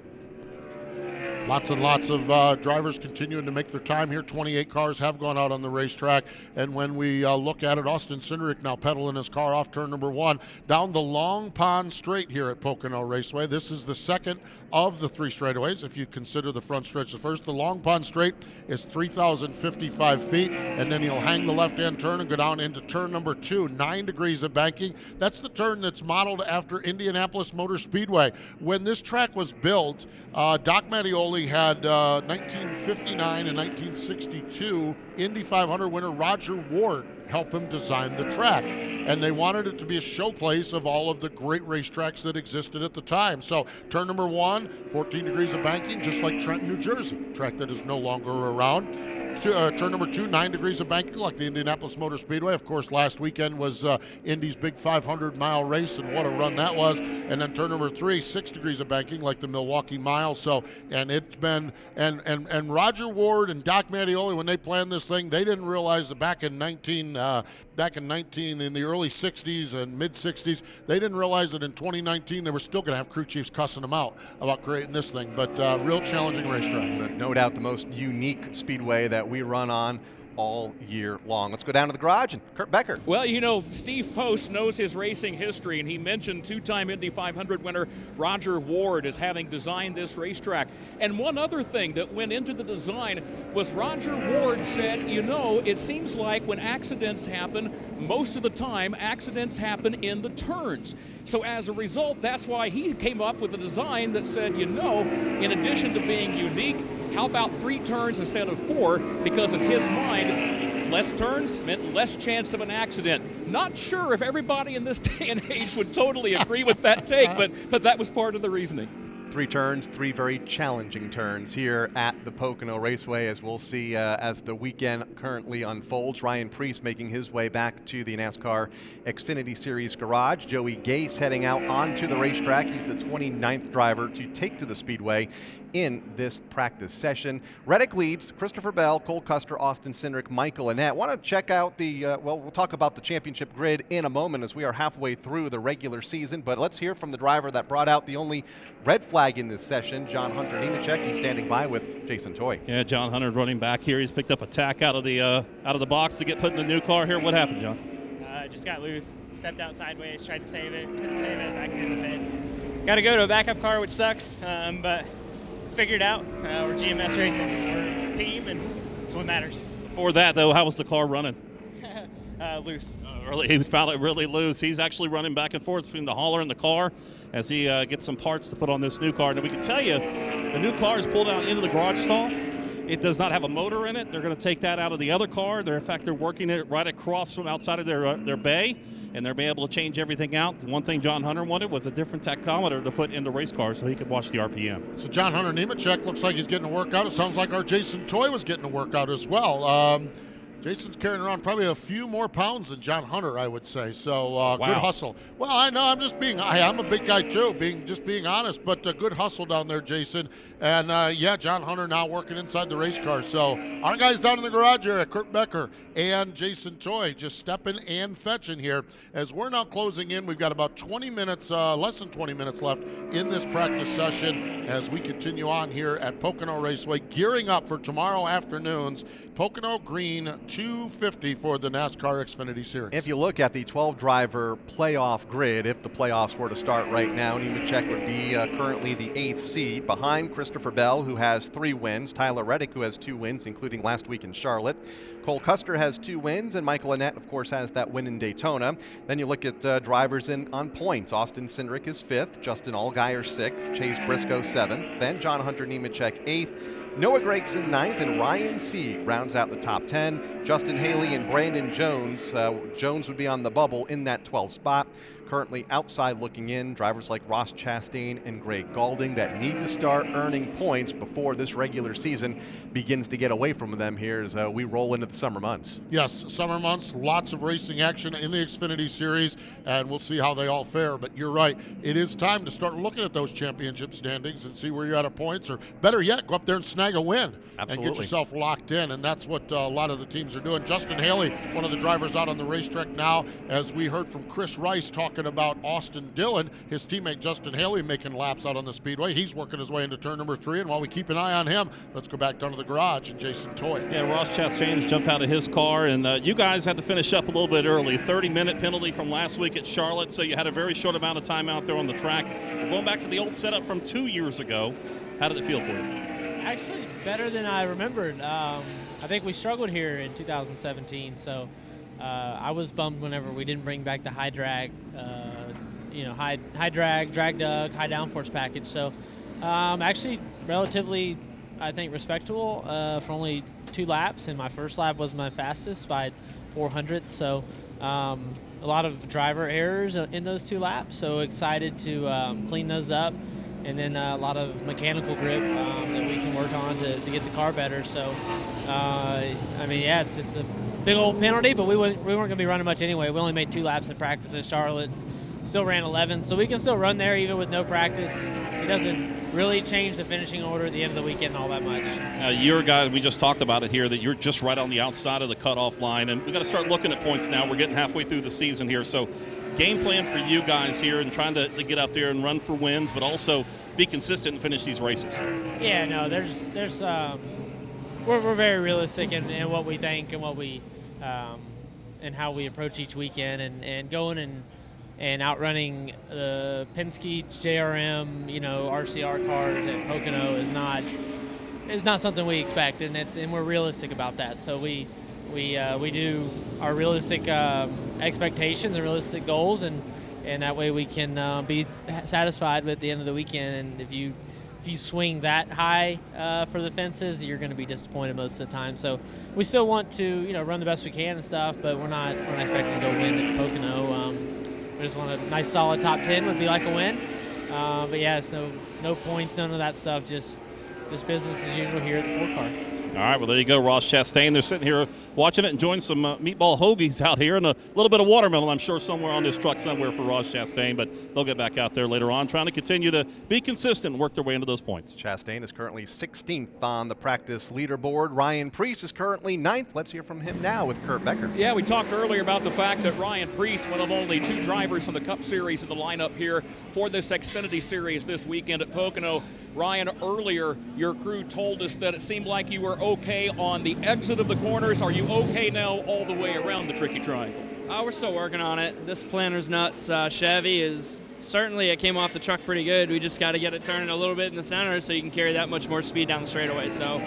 Lots and lots of drivers continuing to make their time here. 28 cars have gone out on the racetrack. And when we look at it, Austin Cindric now pedaling his car off turn number 1 down the Long Pond Straight here at Pocono Raceway. This is the second of the 3 straightaways. If you consider the front stretch the first, the Long Pond Straight is 3,055 feet. And then he'll hang the left-hand turn and go down into turn number 2, 9 degrees of banking. That's the turn that's modeled after Indianapolis Motor Speedway. When this track was built, Doc Mattioli had 1959 and 1962 Indy 500 winner Roger Ward help him design the track. And they wanted it to be a showplace of all of the great racetracks that existed at the time. So turn number 1, 14 degrees of banking, just like Trenton, New Jersey, track that is no longer around. Turn number 2, 9 degrees of banking, like the Indianapolis Motor Speedway. Of course, last weekend was Indy's big 500-mile race, and what a run that was. And then turn number 3, 6 degrees of banking, like the Milwaukee Mile. So, and it's been, and Roger Ward and Doc Mattioli, when they planned this thing, they didn't realize that back in the early 60s and mid 60s, they didn't realize that in 2019 they were still going to have crew chiefs cussing them out about creating this thing. But real challenging racetrack. No doubt the most unique speedway that we run on all year long. Let's go down to the garage and Kurt Becker. Well, you know, Steve Post knows his racing history, and he mentioned 2-time Indy 500 winner Roger Ward as having designed this racetrack. And one other thing that went into the design was Roger Ward said, you know, it seems like when accidents happen, most of the time accidents happen in the turns. So as a result, that's why he came up with a design that said, you know, in addition to being unique, how about 3 turns instead of 4? Because in his mind, less turns meant less chance of an accident. Not sure if everybody in this day and age would totally agree with that take, but that was part of the reasoning. 3 turns, 3 very challenging turns here at the Pocono Raceway, as we'll see as the weekend currently unfolds. Ryan Preece making his way back to the NASCAR Xfinity Series garage. Joey Gase heading out onto the racetrack. He's the 29th driver to take to the speedway in this practice session. Reddick leads, Christopher Bell, Cole Custer, Austin Cindric, Michael Annett. Want to check out the, well, we'll talk about the championship grid in a moment as we are halfway through the regular season, but let's hear from the driver that brought out the only red flag in this session, John Hunter Nemechek. He's standing by with Jason Toy. Yeah, John Hunter running back here. He's picked up a tack out of the box to get put in the new car here. What happened, John? Just got loose, stepped out sideways, tried to save it, couldn't save it, back into the fence. Got to go to a backup car, which sucks, but figured out. We're GMS Racing. We're a team, and it's what matters. Before that, though, how was the car running? Loose. He found it really loose. He's actually running back and forth between the hauler and the car as he gets some parts to put on this new car. And we can tell you, the new car is pulled out into the garage stall. It does not have a motor in it. They're going to take that out of the other car. In fact, they're working it right across from outside of their bay, and they'll be able to change everything out. One thing John Hunter wanted was a different tachometer to put in the race car so he could watch the RPM. So John Hunter Nemechek looks like he's getting a workout. It sounds like our Jason Toy was getting a workout as well. Jason's carrying around probably a few more pounds than John Hunter, I would say. So good hustle. Well, I know I'm just being, I'm a big guy too, being honest, but good hustle down there, Jason. And yeah, John Hunter now working inside the race car. So our guys down in the garage area, Kurt Becker and Jason Toy, just stepping and fetching here. As we're now closing in, we've got about 20 minutes, less than 20 minutes left in this practice session as we continue on here at Pocono Raceway, gearing up for tomorrow afternoon's Pocono Green 250 for the NASCAR Xfinity Series. If you look at the 12-driver playoff grid, if the playoffs were to start right now, Nemechek would be currently the 8th seed behind Christopher Bell, who has 3 wins, Tyler Reddick, who has 2 wins, including last week in Charlotte. Cole Custer has 2 wins, and Michael Annett, of course, has that win in Daytona. Then you look at drivers on points. Austin Cindric is 5th, Justin Allgaier 6th, Chase Briscoe 7th, then John Hunter Nemechek 8th, Noah Gragson 9th, and Ryan Sieg rounds out the top 10. Justin Haley and Brandon Jones. Jones would be on the bubble in that 12th spot. Currently outside looking in, drivers like Ross Chastain and Greg Gaulding that need to start earning points before this regular season begins to get away from them here as we roll into the summer months. Yes, summer months, lots of racing action in the Xfinity Series, and we'll see how they all fare. But you're right, it is time to start looking at those championship standings and see where you're at of points, or better yet, go up there and snag a win. Absolutely. And get yourself locked in, and that's what a lot of the teams are doing. Justin Haley, one of the drivers out on the racetrack now, as we heard from Chris Rice talking about Austin Dillon, his teammate Justin Haley making laps out on the speedway. He's working his way into turn number 3, and while we keep an eye on him, let's go back down to the garage and Jason Toy. Yeah, Ross Chastain jumped out of his car, and you guys had to finish up a little bit early. 30-minute penalty from last week at Charlotte, so you had a very short amount of time out there on the track. We're going back to the old setup from 2 years ago. How did it feel for you? Actually, better than I remembered. I think we struggled here in 2017, so I was bummed whenever we didn't bring back the high drag, high drag, drag dug, high downforce package. So actually relatively, I think, respectable for only 2 laps, and my first lap was my fastest by 400. So a lot of driver errors in those 2 laps, so excited to clean those up. And then a lot of mechanical grip that we can work on to get the car better. So, I mean, yeah, it's a big old penalty, but we weren't going to be running much anyway. We only made 2 laps in practice at Charlotte, still ran 11, so we can still run there even with no practice. It doesn't really change the finishing order at the end of the weekend all that much. You're a guy, we just talked about it here, that you're just right on the outside of the cutoff line, and we got to start looking at points now. We're getting halfway through the season here, so game plan for you guys here and trying to get out there and run for wins, but also be consistent and finish these races. Yeah, no, we're very realistic in what we think and what we and how we approach each weekend, and going and outrunning the Penske, JRM, RCR cars at Pocono is not something we expect, and we're realistic about that. So we do our realistic expectations and realistic goals, and that way we can be satisfied at the end of the weekend. And if you swing that high for the fences, you're going to be disappointed most of the time. So we still want to run the best we can and stuff, but we're not expecting to go win at Pocono. We just want a nice solid top 10 would be like a win. But yeah, it's no points, none of that stuff. Just business as usual here at the 4-car. All right, well, there you go, Ross Chastain. They're sitting here watching it, enjoying some meatball hoagies out here and a little bit of watermelon, I'm sure, somewhere on this truck somewhere for Ross Chastain, but they'll get back out there later on, trying to continue to be consistent and work their way into those points. Chastain is currently 16th on the practice leaderboard. Ryan Preece is currently 9th. Let's hear from him now with Kurt Becker. Yeah, we talked earlier about the fact that Ryan Preece, one of only 2 drivers in the Cup Series in the lineup here for this Xfinity Series this weekend at Pocono. Ryan, earlier your crew told us that it seemed like you were okay on the exit of the corners. Are you okay now all the way around the tricky triangle? We're still working on it. This planner's nuts Chevy is certainly, it came off the truck pretty good. We just got to get it turning a little bit in the center so you can carry that much more speed down the straightaway. So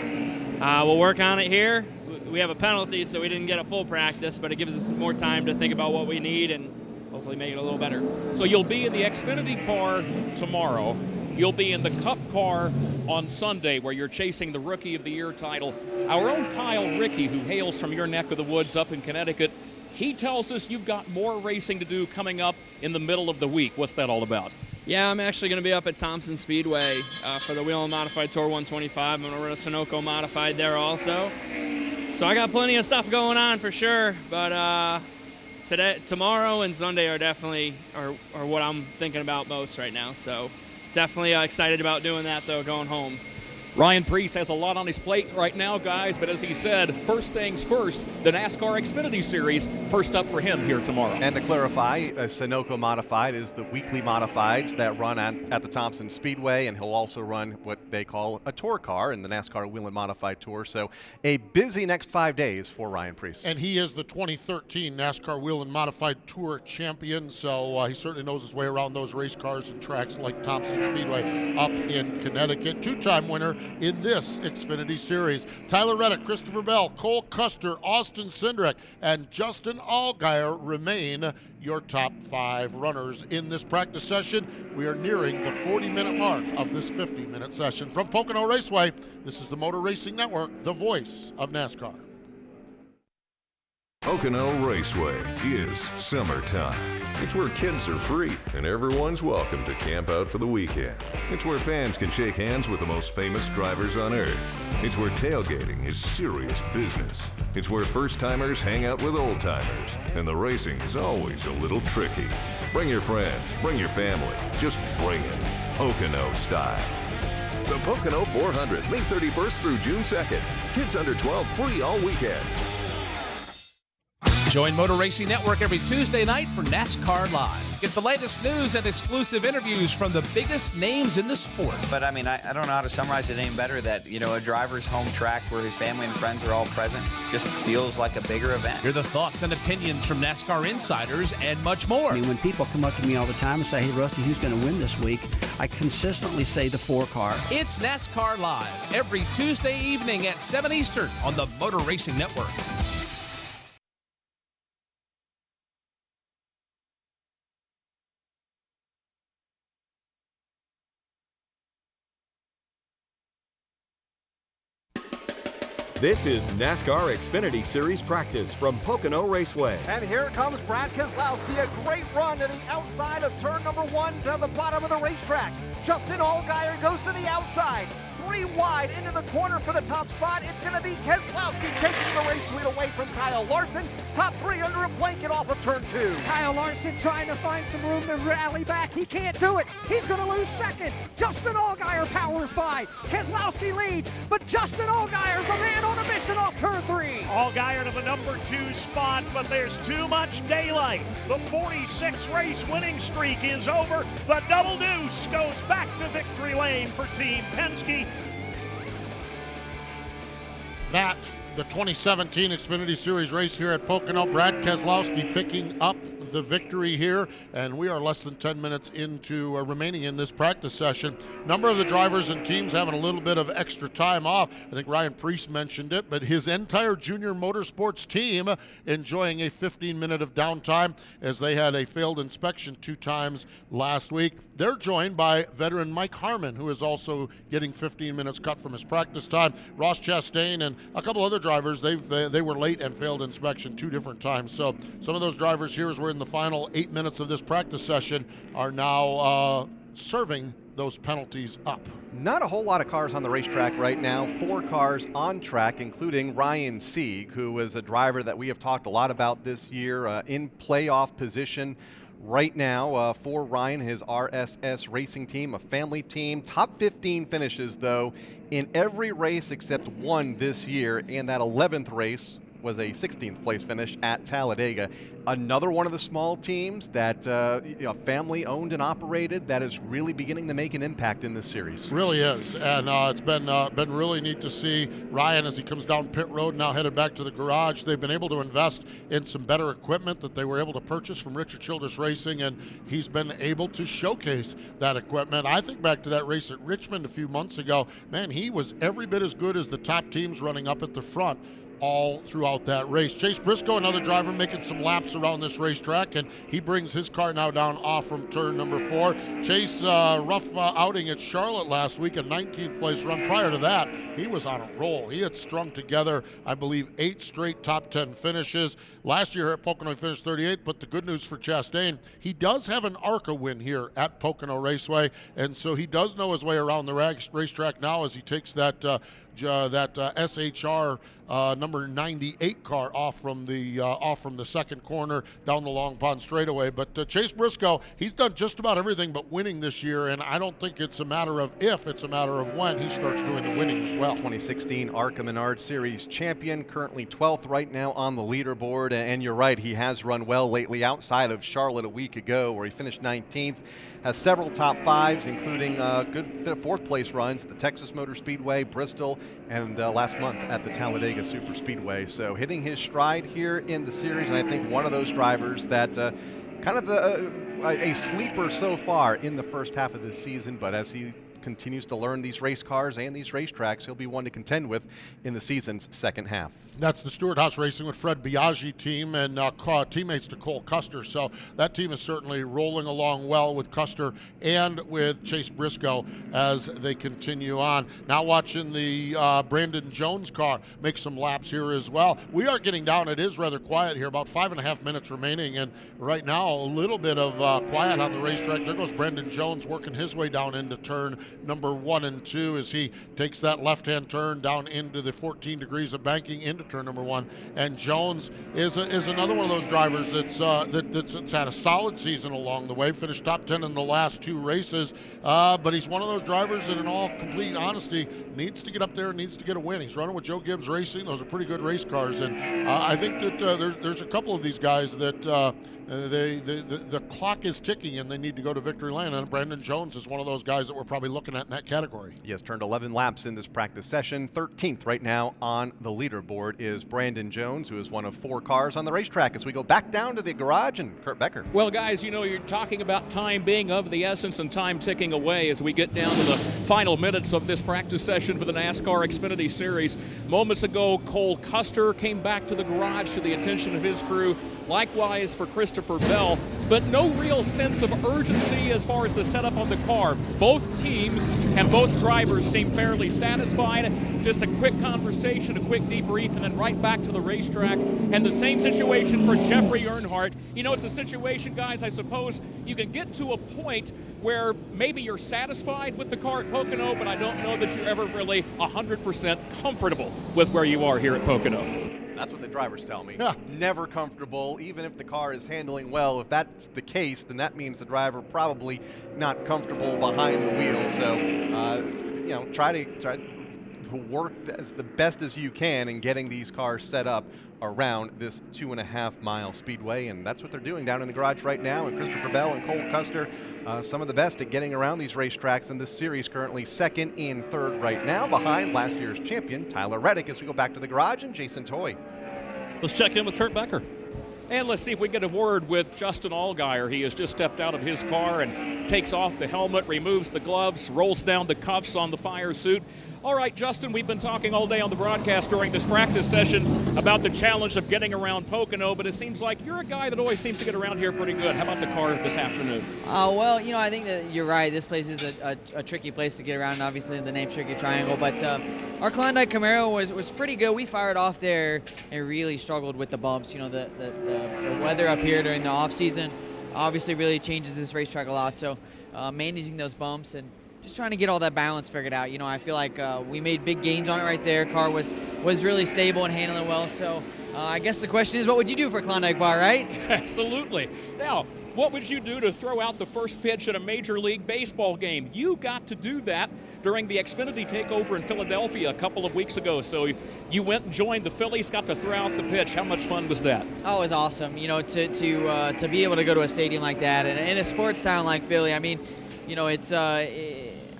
we'll work on it here. We have a penalty, so we didn't get a full practice, but it gives us more time to think about what we need and hopefully make it a little better. So you'll be in the Xfinity car tomorrow. You'll be in the Cup car on Sunday, where you're chasing the Rookie of the Year title. Our own Kyle Rickey, who hails from your neck of the woods up in Connecticut, he tells us you've got more racing to do coming up in the middle of the week. What's that all about? Yeah, I'm actually going to be up at Thompson Speedway for the Wheel and Modified Tour 125. I'm going to run a Sunoco Modified there also. So I got plenty of stuff going on for sure, but tomorrow and Sunday are definitely are what I'm thinking about most right now. So definitely excited about doing that, though, going home. Ryan Preece has a lot on his plate right now, guys, but as he said, first things first, the NASCAR Xfinity Series, first up for him here tomorrow. And to clarify, a Sunoco Modified is the weekly modifieds that run at the Thompson Speedway, and he'll also run what they call a tour car in the NASCAR Whelen Modified Tour. So a busy next 5 days for Ryan Preece. And he is the 2013 NASCAR Whelen Modified Tour champion, so he certainly knows his way around those race cars and tracks like Thompson Speedway up in Connecticut. Two-time winner in this Xfinity Series. Tyler Reddick, Christopher Bell, Cole Custer, Austin Cindric, and Justin Allgaier remain your top 5 runners in this practice session. We are nearing the 40-minute mark of this 50-minute session. From Pocono Raceway, this is the Motor Racing Network, the voice of NASCAR. Pocono Raceway is summertime. It's where kids are free and everyone's welcome to camp out for the weekend. It's where fans can shake hands with the most famous drivers on earth. It's where tailgating is serious business. It's where first-timers hang out with old-timers, and the racing is always a little tricky. Bring your friends, bring your family, just bring it. Pocono style. The Pocono 400, May 31st through June 2nd. Kids under 12 free all weekend. Join Motor Racing Network every Tuesday night for NASCAR Live. Get the latest news and exclusive interviews from the biggest names in the sport. But I mean, I don't know how to summarize it any better that, a driver's home track where his family and friends are all present just feels like a bigger event. Hear the thoughts and opinions from NASCAR insiders and much more. I mean, when people come up to me all the time and say, hey, Rusty, who's going to win this week? I consistently say the 4 car. It's NASCAR Live every Tuesday evening at 7 Eastern on the Motor Racing Network. This is NASCAR Xfinity Series practice from Pocono Raceway. And here comes Brad Keselowski, a great run to the outside of turn number 1 to the bottom of the racetrack. Justin Allgaier goes to the outside. 3 wide into the corner for the top spot. It's going to be Keselowski taking the race lead away from Kyle Larson. Top 3 under a blanket off of turn 2. Kyle Larson trying to find some room to rally back. He can't do it. He's going to lose second. Justin Allgaier powers by. Keselowski leads, but Justin Allgaier's the man on a mission off turn 3. Allgaier to the number 2 spot, but there's too much daylight. The 46 race winning streak is over. The double deuce goes back to victory lane for Team Penske. That, the 2017 Xfinity Series race here at Pocono. Brad Keselowski picking up the victory here, and we are less than 10 minutes into remaining in this practice session. Number of the drivers and teams having a little bit of extra time off. I think Ryan Preece mentioned it, but his entire junior motorsports team enjoying a 15-minute of downtime as they had a failed inspection 2 times last week. They're joined by veteran Mike Harmon, who is also getting 15 minutes cut from his practice time. Ross Chastain and a couple other drivers, they were late and failed inspection 2 different times. So some of those drivers here, as we're in the final 8 minutes of this practice session, are now serving those penalties up. Not a whole lot of cars on the racetrack right now. 4 cars on track, including Ryan Sieg, who is a driver that we have talked a lot about this year, in playoff position right now for Ryan, his RSS racing team, a family team. Top 15 finishes, though, in every race except 1 this year, and that 11th race was a 16th place finish at Talladega. Another one of the small teams that family owned and operated that is really beginning to make an impact in this series. Really is, and it's been really neat to see Ryan as he comes down pit road, now headed back to the garage. They've been able to invest in some better equipment that they were able to purchase from Richard Childress Racing, and he's been able to showcase that equipment. I think back to that race at Richmond a few months ago. Man, he was every bit as good as the top teams running up at the front all throughout that race. Chase Briscoe, another driver, making some laps around this racetrack, and he brings his car now down off from turn number 4. Chase, rough outing at Charlotte last week, a 19th place run. Prior to that, he was on a roll. He had strung together, I believe, 8 straight top 10 finishes. Last year at Pocono, he finished 38th, but the good news for Chastain, he does have an ARCA win here at Pocono Raceway, and so he does know his way around the racetrack now as he takes that SHR number 98 car off from the second corner down the Long Pond straightaway. But Chase Briscoe, he's done just about everything but winning this year, and I don't think it's a matter of if, it's a matter of when he starts doing the winning as well. 2016 ARCA Menard Series champion, currently 12th right now on the leaderboard, and you're right, he has run well lately outside of Charlotte a week ago where he finished 19th. Has several top fives, including good fourth place runs at the Texas Motor Speedway, Bristol, and last month at the Talladega Super Speedway. So hitting his stride here in the series, and I think one of those drivers that kind of a sleeper so far in the first half of this season, but as he continues to learn these race cars and these racetracks, he'll be one to contend with in the season's second half. That's the Stewart House Racing with Fred Biaggi team and teammates to Cole Custer. So that team is certainly rolling along well with Custer and with Chase Briscoe as they continue on. Now watching the Brandon Jones car make some laps here as well. We are getting down. It is rather quiet here, about 5.5 minutes remaining, and right now a little bit of quiet on the racetrack. There goes Brandon Jones working his way down into turn number 1 and 2 as he takes that left-hand turn down into the 14 degrees of banking into turn number 1. And Jones is another one of those drivers that's had a solid season along the way, finished top 10 in the last 2 races, but he's one of those drivers that in all complete honesty needs to get up there and needs to get a win. He's running with Joe Gibbs Racing. Those are pretty good race cars, and I think that there's a couple of these guys that the clock is ticking and they need to go to victory lane, and Brandon Jones is one of those guys that we're probably looking at in that category. He has turned 11 laps in this practice session. 13th right now on the leaderboard is Brandon Jones, who is one of 4 cars on the racetrack as we go back down to the garage and Kurt Becker. Well, guys, you know, you're talking about time being of the essence and time ticking away as we get down to the final minutes of this practice session for the NASCAR Xfinity Series. Moments ago, Cole Custer came back to the garage to the attention of his crew. Likewise for Christopher Bell, but no real sense of urgency as far as the setup on the car. Both teams and both drivers seem fairly satisfied. Just a quick conversation, a quick debrief, and then right back to the racetrack. And the same situation for Jeffrey Earnhardt. You know, it's a situation, guys, I suppose you can get to a point where maybe you're satisfied with the car at Pocono, but I don't know that you're ever really 100% comfortable with where you are here at Pocono. That's what the drivers tell me. Yeah. Never comfortable, even if the car is handling well. If that's the case, then that means the driver probably not comfortable behind the wheel. So, you know, try to work as the best as you can in getting these cars set up around this 2.5 mile speedway, and that's what they're doing down in the garage right now. And Christopher Bell and Cole Custer, some of the best at getting around these racetracks in this series, currently second and third right now, behind last year's champion Tyler Reddick, as we go back to the garage and Jason Toy. Let's check in with Kurt Becker. And let's see if we get a word with Justin Allgaier. He has just stepped out of his car and takes off the helmet, removes the gloves, rolls down the cuffs on the fire suit. All right, Justin, we've been talking all day on the broadcast during this practice session about the challenge of getting around Pocono, but it seems like you're a guy that always seems to get around here pretty good. How about the car this afternoon? Well, you know, I think that you're right. This place is a tricky place to get around, obviously in the name's Tricky Triangle, but our Klondike Camaro was pretty good. We fired off there and really struggled with the bumps. You know, the weather up here during the off-season obviously really changes this racetrack a lot, so managing those bumps and just trying to get all that balance figured out. You know, I feel like we made big gains on it right there. Car was really stable and handling well. So I guess the question is, what would you do for Klondike Bar, right? Absolutely. Now, what would you do to throw out the first pitch at a Major League Baseball game? You got to do that during the Xfinity takeover in Philadelphia a couple of weeks ago. So you went and joined the Phillies, got to throw out the pitch. How much fun was that? Oh, it was awesome. You know, to be able to go to a stadium like that and in a sports town like Philly. I mean, you know, it's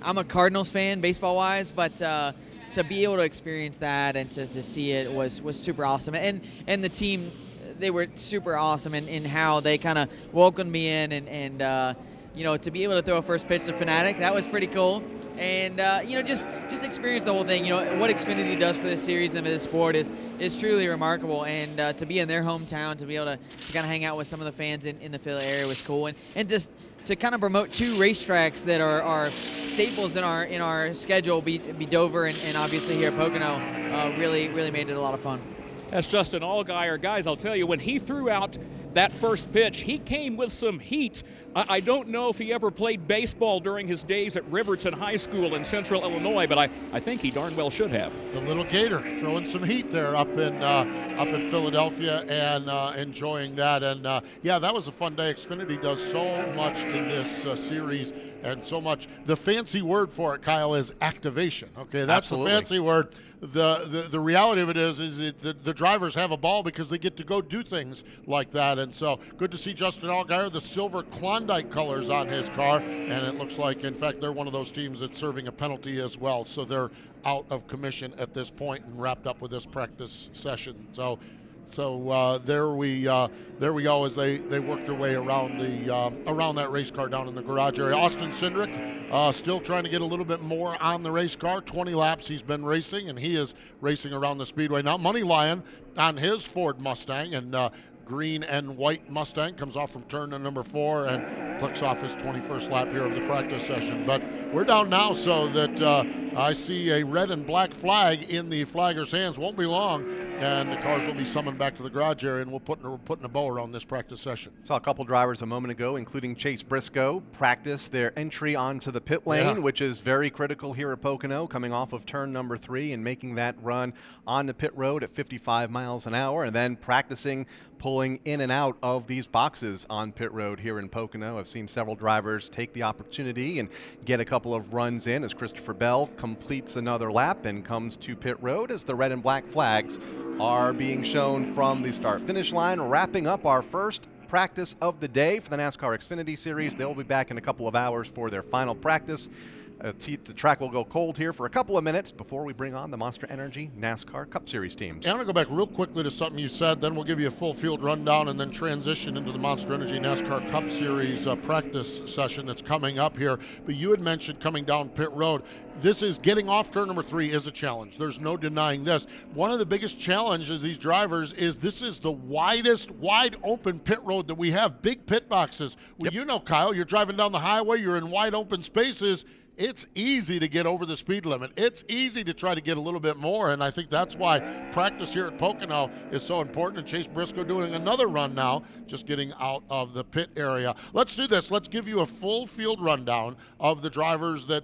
I'm a Cardinals fan baseball-wise, but to be able to experience that and to see it was super awesome. And the team, they were super awesome in how they kind of welcomed me in and you know, to be able to throw a first pitch to Fanatic, that was pretty cool. And you know, just experience the whole thing. You know, what Xfinity does for this series and for this sport is truly remarkable. And to be in their hometown, to be able to kind of hang out with some of the fans in the Philly area was cool. And just to kind of promote 2 racetracks that are staples in our schedule, be Dover and obviously here at Pocono, really made it a lot of fun. That's Justin Allgaier. Guys, I'll tell you, when he threw out that first pitch. He came with some heat. I don't know if he ever played baseball during his days at Riverton High School in Central Illinois, but I think he darn well should have. The little Gator throwing some heat there up in Philadelphia and enjoying that. And yeah, that was a fun day. Xfinity does so much in this series and so much. The fancy word for it, Kyle, is activation. Okay, that's Absolutely. the fancy word. The reality of it is the drivers have a ball because they get to go do things like that. And so good to see Justin Allgaier, the silver Klondike colors on his car, and it looks like, in fact, they're one of those teams that's serving a penalty as well. So they're out of commission at this point and wrapped up with this practice session. So there we go as they work their way around around that race car down in the garage area. Austin Cindric still trying to get a little bit more on the race car. 20 laps he's been racing, and he is racing around the speedway now. Money Lion on his Ford Mustang, and green and white Mustang comes off from turn number 4 and clicks off his 21st lap here of the practice session. But we're down now, so that I see a red and black flag in the flagger's hands. Won't be long, and the cars will be summoned back to the garage area, and we're putting a bow around this practice session. Saw a couple drivers a moment ago, including Chase Briscoe, practice their entry onto the pit lane, which is very critical here at Pocono, coming off of turn number 3 and making that run on the pit road at 55 miles an hour, and then practicing pulling in and out of these boxes on pit road here in Pocono. I've seen several drivers take the opportunity and get a couple of runs in as Christopher Bell completes another lap and comes to pit road as the red and black flags are being shown from the start-finish line, wrapping up our first practice of the day for the NASCAR Xfinity Series. They'll be back in a couple of hours for their final practice. The track will go cold here for a couple of minutes before we bring on the Monster Energy NASCAR Cup Series teams. I'm going to go back real quickly to something you said, then we'll give you a full field rundown and then transition into the Monster Energy NASCAR Cup Series practice session that's coming up here. But you had mentioned coming down pit road. This is getting off turn number 3 is a challenge. There's no denying this. One of the biggest challenges these drivers is this is the widest, wide open pit road that we have. Big pit boxes. Well, you know, Kyle, you're driving down the highway, you're in wide open spaces. It's easy to get over the speed limit. It's easy to try to get a little bit more, and I think that's why practice here at Pocono is so important. And Chase Briscoe doing another run now, just getting out of the pit area. Let's do this. Let's give you a full field rundown of the drivers that